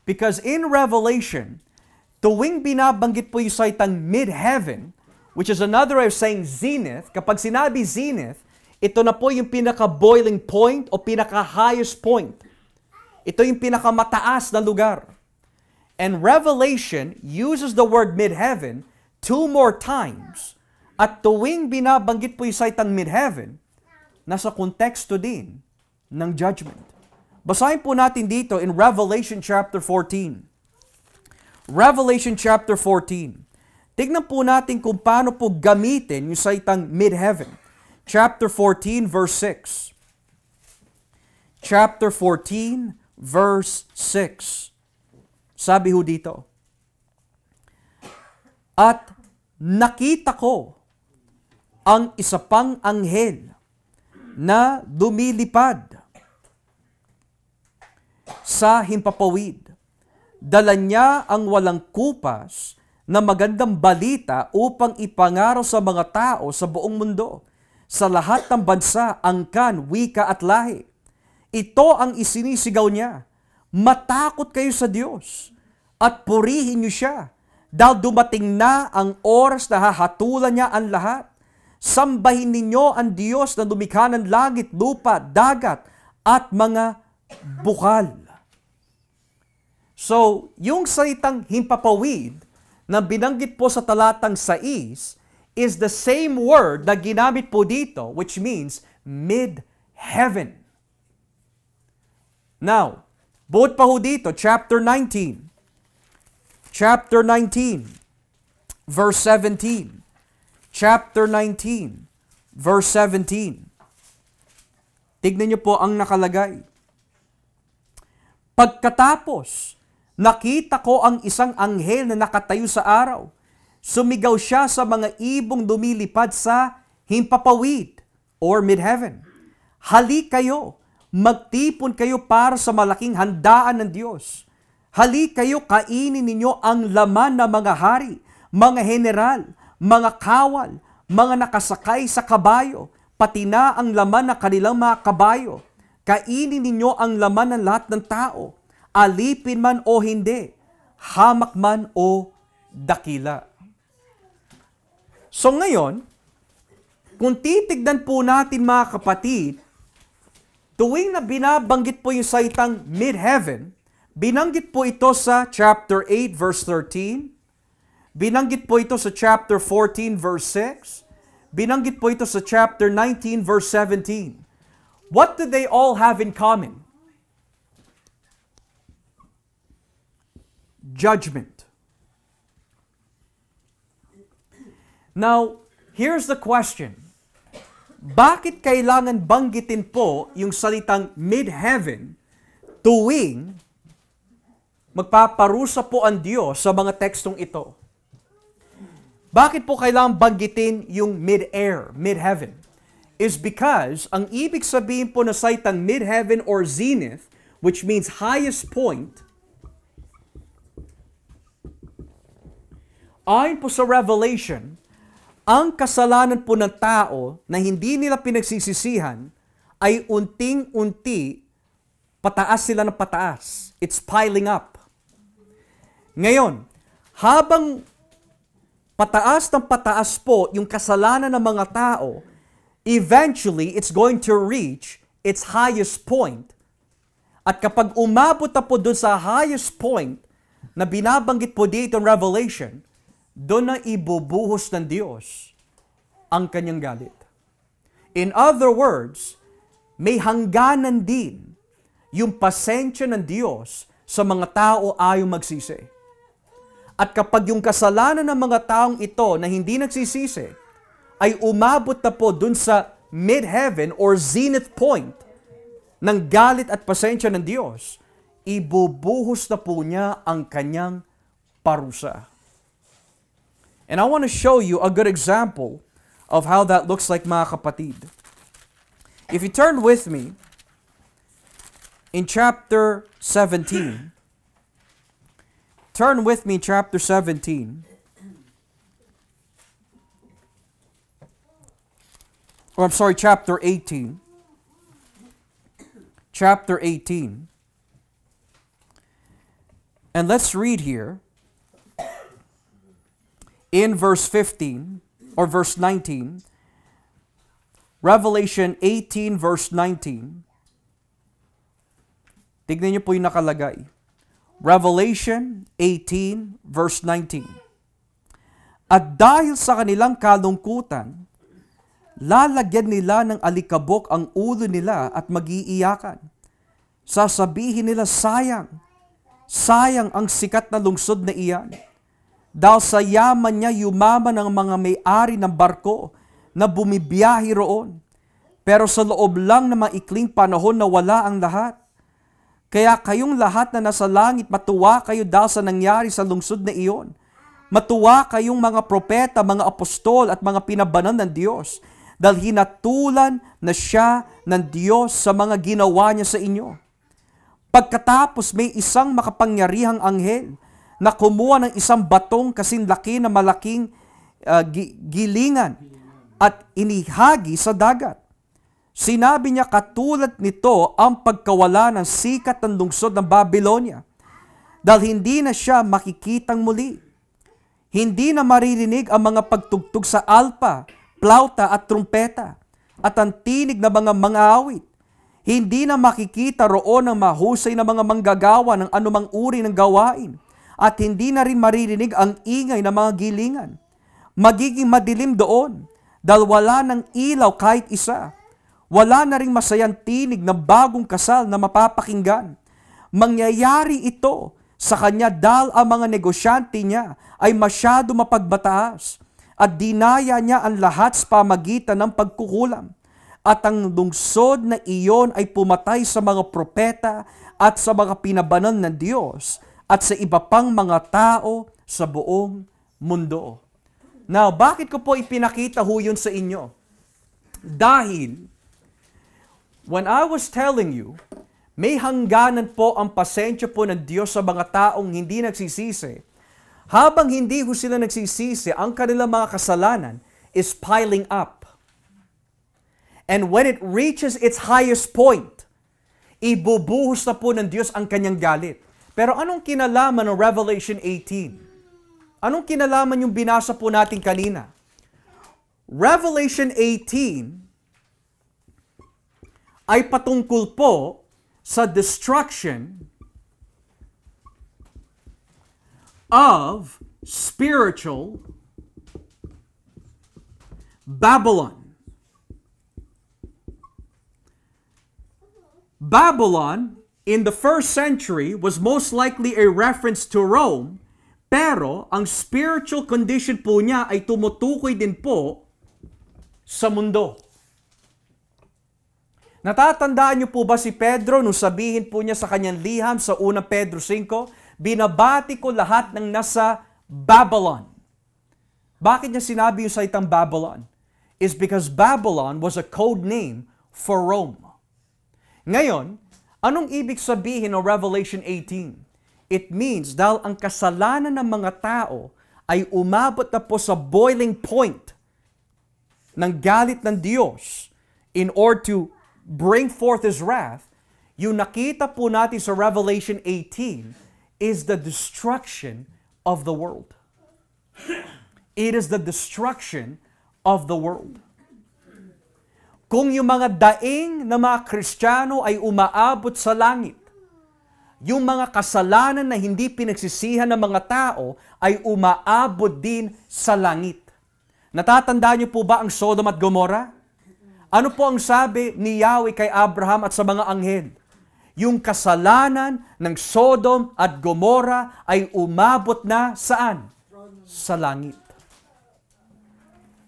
Because in Revelation, tuwing binabanggit po yung salitang mid-heaven, which is another way of saying zenith, kapag sinabi zenith, ito na po yung pinaka-boiling point o pinaka-highest point. Ito yung pinakamataas na lugar. And Revelation uses the word mid-heaven 2 more times. At tuwing binabanggit po yung salitang mid-heaven, nasa konteksto din ng judgment. Basahin po natin dito in Revelation chapter 14. Revelation chapter 14. Tignan po natin kung paano po gamitin yung salitang mid-heaven. Chapter 14, verse 6. Chapter 14, verse 6. Sabi ho dito, at nakita ko ang isa pang anghel na lumilipad sa himpapawid. Dala niya ang walang kupas na magandang balita upang ipangaraw sa mga tao sa buong mundo, sa lahat ng bansa, angkan, wika at lahi. Ito ang isinisigaw niya. Matakot kayo sa Diyos at purihin niyo siya dahil dumating na ang oras na hahatulan niya ang lahat. Sambahin ninyo ang Diyos na lumikha ng langit, lupa, dagat at mga bukal. So, yung salitang himpapawid na binanggit po sa talatang 6 is the same word na ginamit po dito, which means mid-heaven. Now, buod pa ho dito, chapter 19. Chapter 19, verse 17. Chapter 19, verse 17. Tignan niyo po ang nakalagay. Pagkatapos, nakita ko ang isang anghel na nakatayo sa araw. Sumigaw siya sa mga ibong lumilipad sa himpapawid or mid-heaven. Hali kayo, magtipon kayo para sa malaking handaan ng Diyos. Hali kayo, kainin ninyo ang laman ng mga hari, mga general, mga kawal, mga nakasakay sa kabayo, pati na ang laman ng kanilang mga kabayo. Kainin ninyo ang laman ng lahat ng tao, alipin man o hindi, hamak man o dakila. So ngayon, kung titignan po natin mga kapatid, tuwing na binabanggit po yung salitang mid-heaven, binanggit po ito sa chapter 8 verse 13, binanggit po ito sa chapter 14 verse 6, binanggit po ito sa chapter 19 verse 17. What do they all have in common? Judgment. Now, here's the question. Bakit kailangan banggitin po yung salitang mid-heaven tuwing magpaparusa po ang Diyos sa mga tekstong ito? Bakit po kailangan banggitin yung mid-air, mid-heaven? Is because ang ibig sabihin po na salitang mid-heaven or zenith, which means highest point, ayon po sa Revelation, ang kasalanan po ng tao na hindi nila pinagsisisihan ay unting-unti pataas sila ng pataas. It's piling up. Ngayon, habang pataas ng pataas po yung kasalanan ng mga tao, eventually, it's going to reach its highest point. At kapag umabot na po doon sa highest point na binabanggit po dito in Revelation, doon na ibubuhos ng Diyos ang kanyang galit. In other words, may hangganan din yung pasensya ng Diyos sa mga tao ayaw magsisi. At kapag yung kasalanan ng mga taong ito na hindi nagsisisi, ay umabot na po dun sa mid-heaven or zenith point ng galit at pasensya ng Diyos, ibubuhos na po niya ang kanyang parusa. And I want to show you a good example of how that looks like, mga kapatid. If you turn with me in chapter 17, turn with me chapter 17. Or I'm sorry, chapter 18. Chapter 18. And let's read here in verse 15 or verse 19. Revelation 18 verse 19. Tignan niyo po yung nakalagay. Revelation 18 verse 19. At dahil sa kanilang kalungkutan, Lalagyan nila ng alikabok ang ulo nila at mag-iiyakan. Sasabihin nila, sayang, sayang ang sikat na lungsod na iyan. Dahil sa yaman niya yumaman ang mga may-ari ng barko na bumibiyahe roon. Pero sa loob lang na maikling panahon na wala ang lahat. Kaya kayong lahat na nasa langit, matuwa kayo dahil sa nangyari sa lungsod na iyon. Matuwa kayong mga propeta, mga apostol at mga pinabanan ng Diyos. Dahil hinatulan na siya ng Diyos sa mga ginawa niya sa inyo. Pagkatapos may isang makapangyarihang anghel na kumuha ng isang batong kasing laki na malaking gilingan at inihagi sa dagat. Sinabi niya, katulad nito ang pagkawala ng sikat ng lungsod ng Babylonia, dahil hindi na siya makikitang muli. Hindi na maririnig ang mga pagtugtog sa alpa, plauta at trumpeta, at ang tinig na mga awit. Hindi na makikita roon ang mahusay na mga manggagawa ng anumang uri ng gawain, at hindi na rin maririnig ang ingay ng mga gilingan. Magiging madilim doon, dahil wala ng ilaw kahit isa. Wala na ring masayang tinig ng bagong kasal na mapapakinggan. Mangyayari ito sa kanya dahil ang mga negosyante niya ay masyado mapagbataas at dinaya niya ang lahat sa pamagitan ng pagkukulam. At ang lungsod na iyon ay pumatay sa mga propeta at sa mga pinabanan ng Diyos at sa iba pang mga tao sa buong mundo. Now, bakit ko po ipinakita ho yun sa inyo? Dahil when I was telling you, may hangganan po ang pasensya po ng Diyos sa mga taong hindi nagsisisi. Habang hindi ho sila nagsisisi, ang kanilang mga kasalanan is piling up. And when it reaches its highest point, ibubuhos na po ng Diyos ang kanyang galit. Pero anong kinalaman ng Revelation 18? Anong kinalaman yung binasa po natin kanina? Revelation 18 ay patungkol po sa destruction of spiritual Babylon. Babylon in the first century was most likely a reference to Rome, pero ang spiritual condition po niya ay tumutukoy din po sa mundo. Natatandaan niyo po ba si Pedro nung sabihin po niya sa kanyang liham sa unang Pedro 5, binabati ko lahat ng nasa Babylon. Bakit niya sinabi yung salitang Babylon? Is because Babylon was a code name for Rome. Ngayon, anong ibig sabihin ng Revelation 18? It means dahil ang kasalanan ng mga tao ay umabot na po sa boiling point ng galit ng Diyos in order to bring forth His wrath, yung nakita po natin sa Revelation 18 is the destruction of the world. It is the destruction of the world. Kung yung mga daing na mga Kristiyano ay umaabot sa langit, yung mga kasalanan na hindi pinagsisihan ng mga tao ay umaabot din sa langit. Natatandaan niyo po ba ang Sodom at Gomorrah? Ano po ang sabi ni Yahweh kay Abraham at sa mga anghel? Yung kasalanan ng Sodom at Gomorrah ay umabot na saan? Sa langit.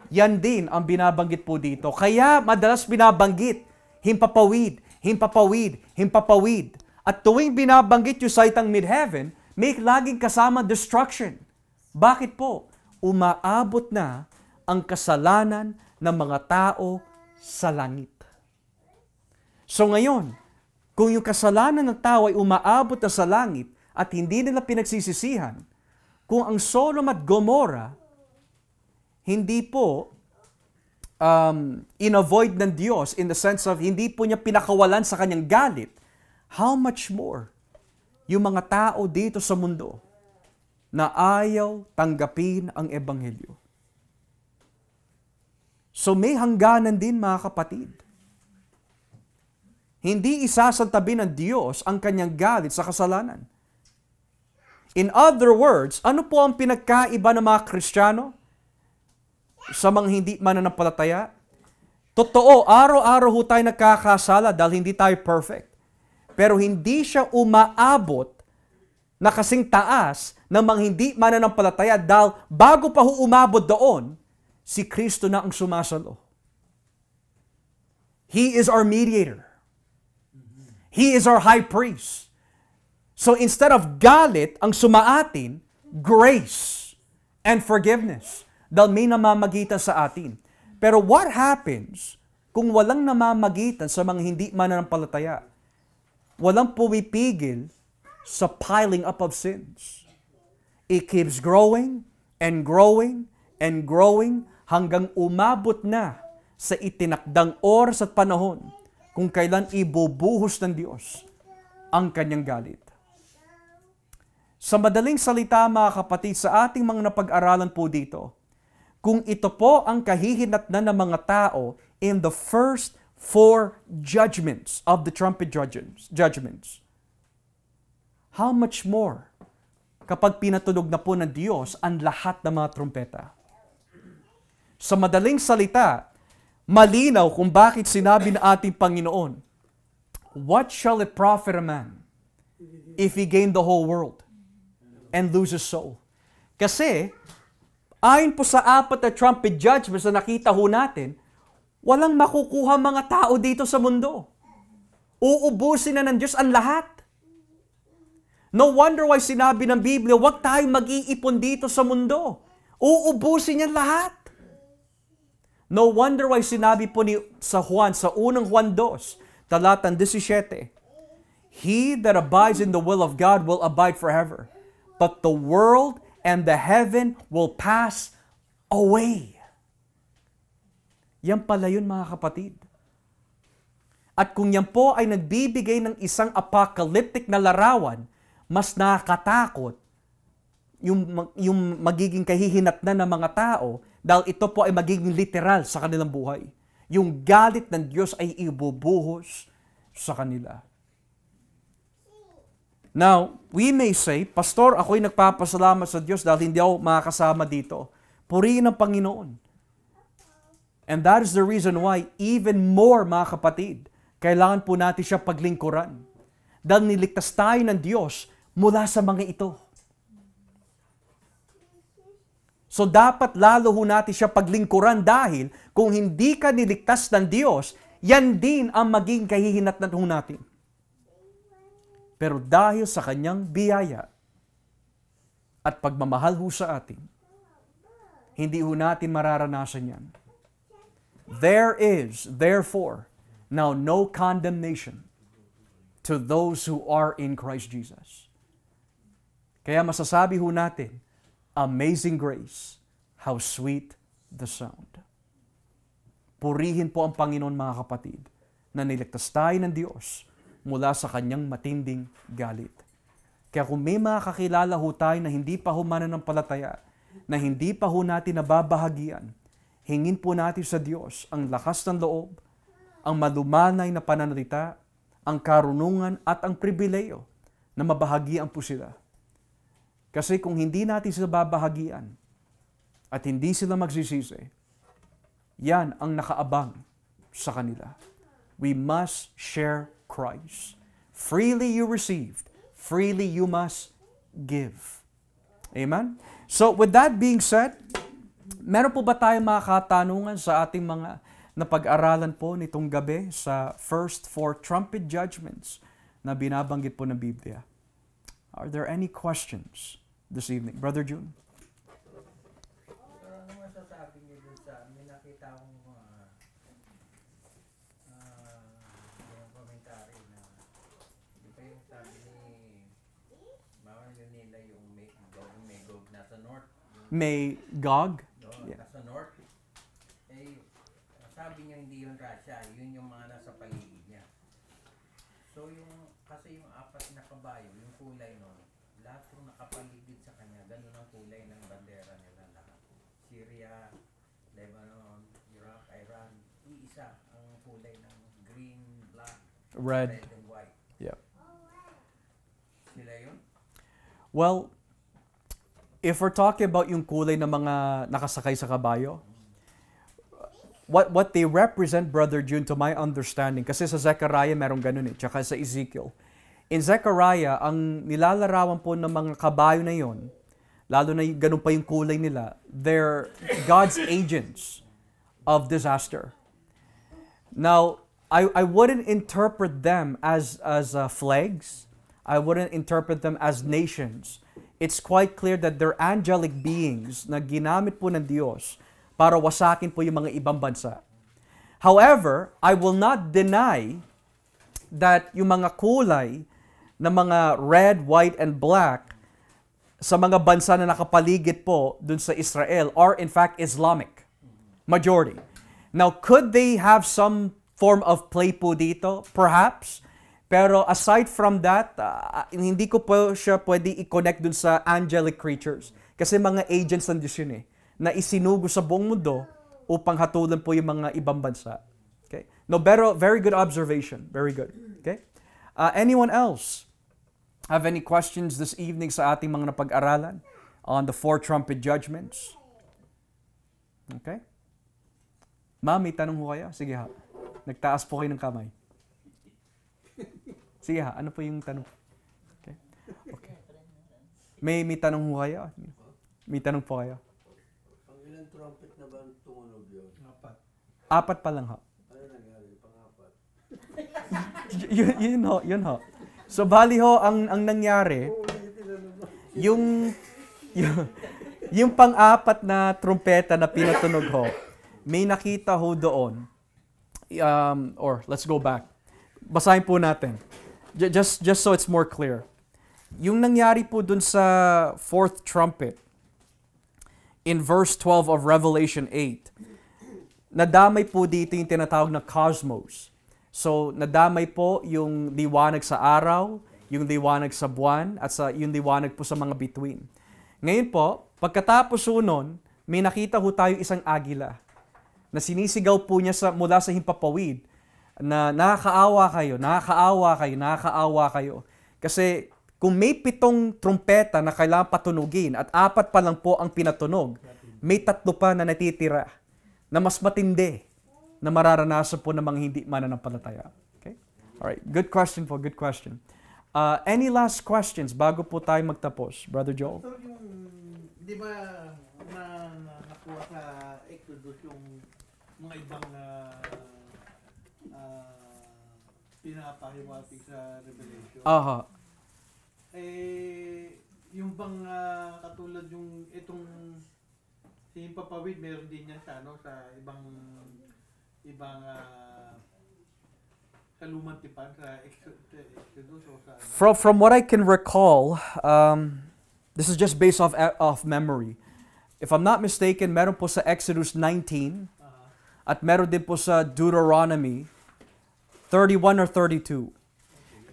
Yan din ang binabanggit po dito. Kaya madalas binabanggit, himpapawid, himpapawid, himpapawid. At tuwing binabanggit yung salitang mid-heaven, may laging kasama destruction. Bakit po? Umaabot na ang kasalanan ng mga tao sa langit. So ngayon, kung yung kasalanan ng tao ay umaabot na sa langit at hindi nila pinagsisisihan, kung ang Sodom at Gomorrah hindi po in-avoid ng Diyos in the sense of hindi po niya pinakawalan sa kanyang galit, how much more yung mga tao dito sa mundo na ayaw tanggapin ang Ebanghelyo. So may hangganan din mga kapatid. Hindi isasantabi ng Diyos ang kanyang galit sa kasalanan. In other words, ano po ang pinagkaiba ng mga Kristiyano sa mga hindi mananampalataya? Totoo, araw-araw ho tayo nagkakasala dahil hindi tayo perfect. Pero hindi siya umaabot na kasing taas ng mga hindi mananampalataya dahil bago pa ho umabot doon, si Kristo na ang sumasalo. He is our mediator. He is our high priest. So instead of galit ang sumaatin, grace and forgiveness. Dahil may namamagitan sa atin. Pero what happens kung walang namamagitan sa mga hindi mananampalataya? Walang pumipigil sa piling up of sins. It keeps growing and growing and growing hanggang umabot na sa itinakdang oras at panahon kung kailan ibubuhos ng Diyos ang kanyang galit. Sa madaling salita, mga kapatid, sa ating mga napag-aralan po dito, kung ito po ang kahihinatnan ng mga tao in the first 4 judgments of the trumpet judgments, how much more kapag pinatunog na po ng Diyos ang lahat ng mga trumpeta? Sa madaling salita, malinaw kung bakit sinabi ng ating Panginoon, what shall it profit a man if he gain the whole world and lose his soul? Kasi, ayon po sa 4 na trumpet judgments na nakita ho natin, walang makukuha mga tao dito sa mundo. Uubusin na ng Diyos ang lahat. No wonder why sinabi ng Biblia, huwag tayong mag-iipon dito sa mundo. Uubusin niya lahat. No wonder why sinabi po sa Juan, sa unang Juan 2, talatang 17, He that abides in the will of God will abide forever, but the world and the heaven will pass away. Yan pala yun, mga kapatid. At kung yan po ay nagbibigay ng isang apocalyptic na larawan, mas nakakatakot yung magiging kahihinatnan ng mga tao dahil ito po ay magiging literal sa kanilang buhay. Yung galit ng Diyos ay ibubuhos sa kanila. Now, we may say, Pastor, ako'y nagpapasalamat sa Diyos dahil hindi ako makakasama dito. Purihin ang Panginoon. And that is the reason why, even more, mga kapatid, kailangan po natin siya paglingkuran. Dahil niligtas tayo ng Diyos mula sa mga ito. So dapat lalo ho natin siya paglingkuran dahil kung hindi ka niligtas ng Diyos, yan din ang maging kahihinatnan ho natin. Pero dahil sa kanyang biyaya at pagmamahal ho sa atin, hindi ho natin mararanasan yan. There is, therefore, now no condemnation to those who are in Christ Jesus. Kaya masasabi ho natin, amazing grace, how sweet the sound. Purihin po ang Panginoon, mga kapatid, na niligtas tayo ng Diyos mula sa kanyang matinding galit. Kaya kung may mga kakilala ho tayo na hindi pa ho mananampalataya, na hindi pa ho natin nababahagian, hingin po natin sa Diyos ang lakas ng loob, ang malumanay na pananalita, ang karunungan at ang pribileyo na mabahagian po sila. Kasi kung hindi natin sila babahagian at hindi sila magsisisi, yan ang nakaabang sa kanila. We must share Christ. Freely you received, freely you must give. Amen? So with that being said, meron po ba tayong mga katanungan sa ating mga napag-aralan po nitong gabi sa first 4 trumpet judgments na binabanggit po ng Biblia? Are there any questions this evening? Brother June?
Ano masasabi niyo dun sa, may nakita akong yung commentary na, di ba yung sabi ni Mama Leonela yung may Gog nasa north.
May Gog?
Yeah. Nasa north. Eh, sabi niya hindi yun Russia, yun yung mga nasa paligid niya. So kasi yung 4 na kabayo, yung kulay nun, lahat yung nakapaligid sa kanya, ganun ang kulay ng bandera nila lahat. Syria, Lebanon, Iraq, Iran, iisa ang kulay ng green, black,
Red.
and white.
Yep.
Sila yun?
Well, if we're talking about yung kulay ng mga nakasakay sa kabayo, what they represent, Brother June, to my understanding, kasi sa Zechariah merong ganun tsaka sa Ezekiel. In Zechariah, ang nilalarawan po ng mga kabayo na yon, lalo na ganun pa yung kulay nila, they're God's agents of disaster. Now, I wouldn't interpret them as flags. I wouldn't interpret them as nations. It's quite clear that they're angelic beings na ginamit po ng Diyos para wasakin po yung mga ibang bansa. However, I will not deny that yung mga kulay na mga red, white, and black sa mga bansa na nakapaligid po dun sa Israel are in fact Islamic. Majority. Now, could they have some form of play po dito? Perhaps. Pero aside from that, hindi ko po siya pwede i-connect dun sa angelic creatures. Kasi mga agents ng Diyos yun na isinugo sa buong mundo upang hatulan po yung mga ibang bansa. Okay? No, pero very good observation. Very good. Okay? Anyone else have any questions this evening sa ating mga napag-aralan on the four trumpet judgments? Okay? Ma'am, may tanong ho kayo? Sige ha. Nagtaas po kayo ng kamay. Sige ha, ano po yung tanong? Okay. Okay. May tanong ho kayo? May tanong po kayo?
Ang ilang trumpet na ba tumunog yun? 4.
4 pa lang ho.
Ano nangyari? Pang-4?
Yun ho. So bali ho, ang nangyari, yung pang-4 na trumpeta na pinatunog ho, may nakita ho doon. Or let's go back. Basahin po natin. Just so it's more clear. Yung nangyari po dun sa fourth trumpet, in verse 12 of Revelation 8, nadamay po dito yung tinatawag na cosmos. So, nadamay po yung liwanag sa araw, yung liwanag sa buwan, at yung liwanag po sa mga bituin. Ngayon po, pagkatapos nun, may nakita ho tayo isang agila na sinisigaw po niya mula sa himpapawid na nakakaawa kayo. Kasi kung may 7 trumpeta na kailangan patunugin at 4 pa lang po ang pinatunog, may 3 pa na natitira na mas matindi na mararanasan po ng mga hindi mananampalataya. Okay? Alright, good question po, good question. Any last questions bago po tayo magtapos, Brother Joel?
So yung, di ba, nakuha sa Exodus yung mga ibang pinapahiwatig sa Revelation?
Aha.
Yung bang katulad yung itong si Himpapawid, meron din yan sa ibang sa Lumang Tipan, sa Exodus o sa
From what I can recall, this is just based off memory. If I'm not mistaken, meron po sa Exodus 19 at meron din po sa Deuteronomy 31 or 32.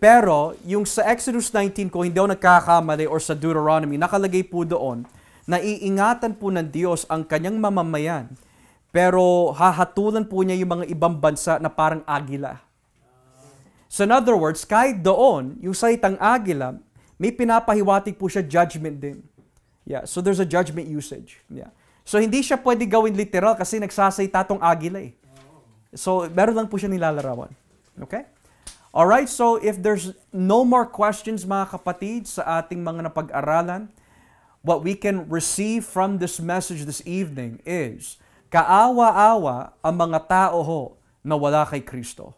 Pero, yung sa Exodus 19, kung hindi ako nagkakamali, or sa Deuteronomy, nakalagay po doon, na iingatan po ng Diyos ang kanyang mamamayan, pero hahatulan po niya yung mga ibang bansa na parang agila. So in other words, kahit doon, yung salitang agila, may pinapahiwatig po siya judgment din. Yeah, so there's a judgment usage. Yeah. So hindi siya pwede gawin literal kasi nagsasalita tong agila eh. So meron lang po siya nilalarawan. Okay? Alright, so if there's no more questions mga kapatid sa ating mga napag-aralan, what we can receive from this message this evening is, kaawa-awa ang mga tao ho na wala kay Kristo.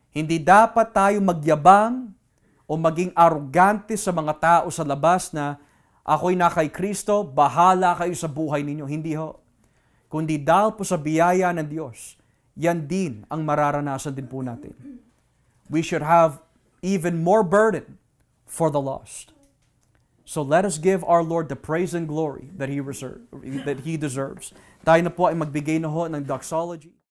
Hindi dapat tayo magyabang o maging arugante sa mga tao sa labas na ako'y na kay Kristo, bahala kayo sa buhay ninyo. Hindi ho. Kundi dahil po sa biyaya ng Diyos, yan din ang mararanasan din po natin. We should have even more burden for the lost. So let us give our Lord the praise and glory that He deserves. Tayo na po ay magbigay na ho ng doxology.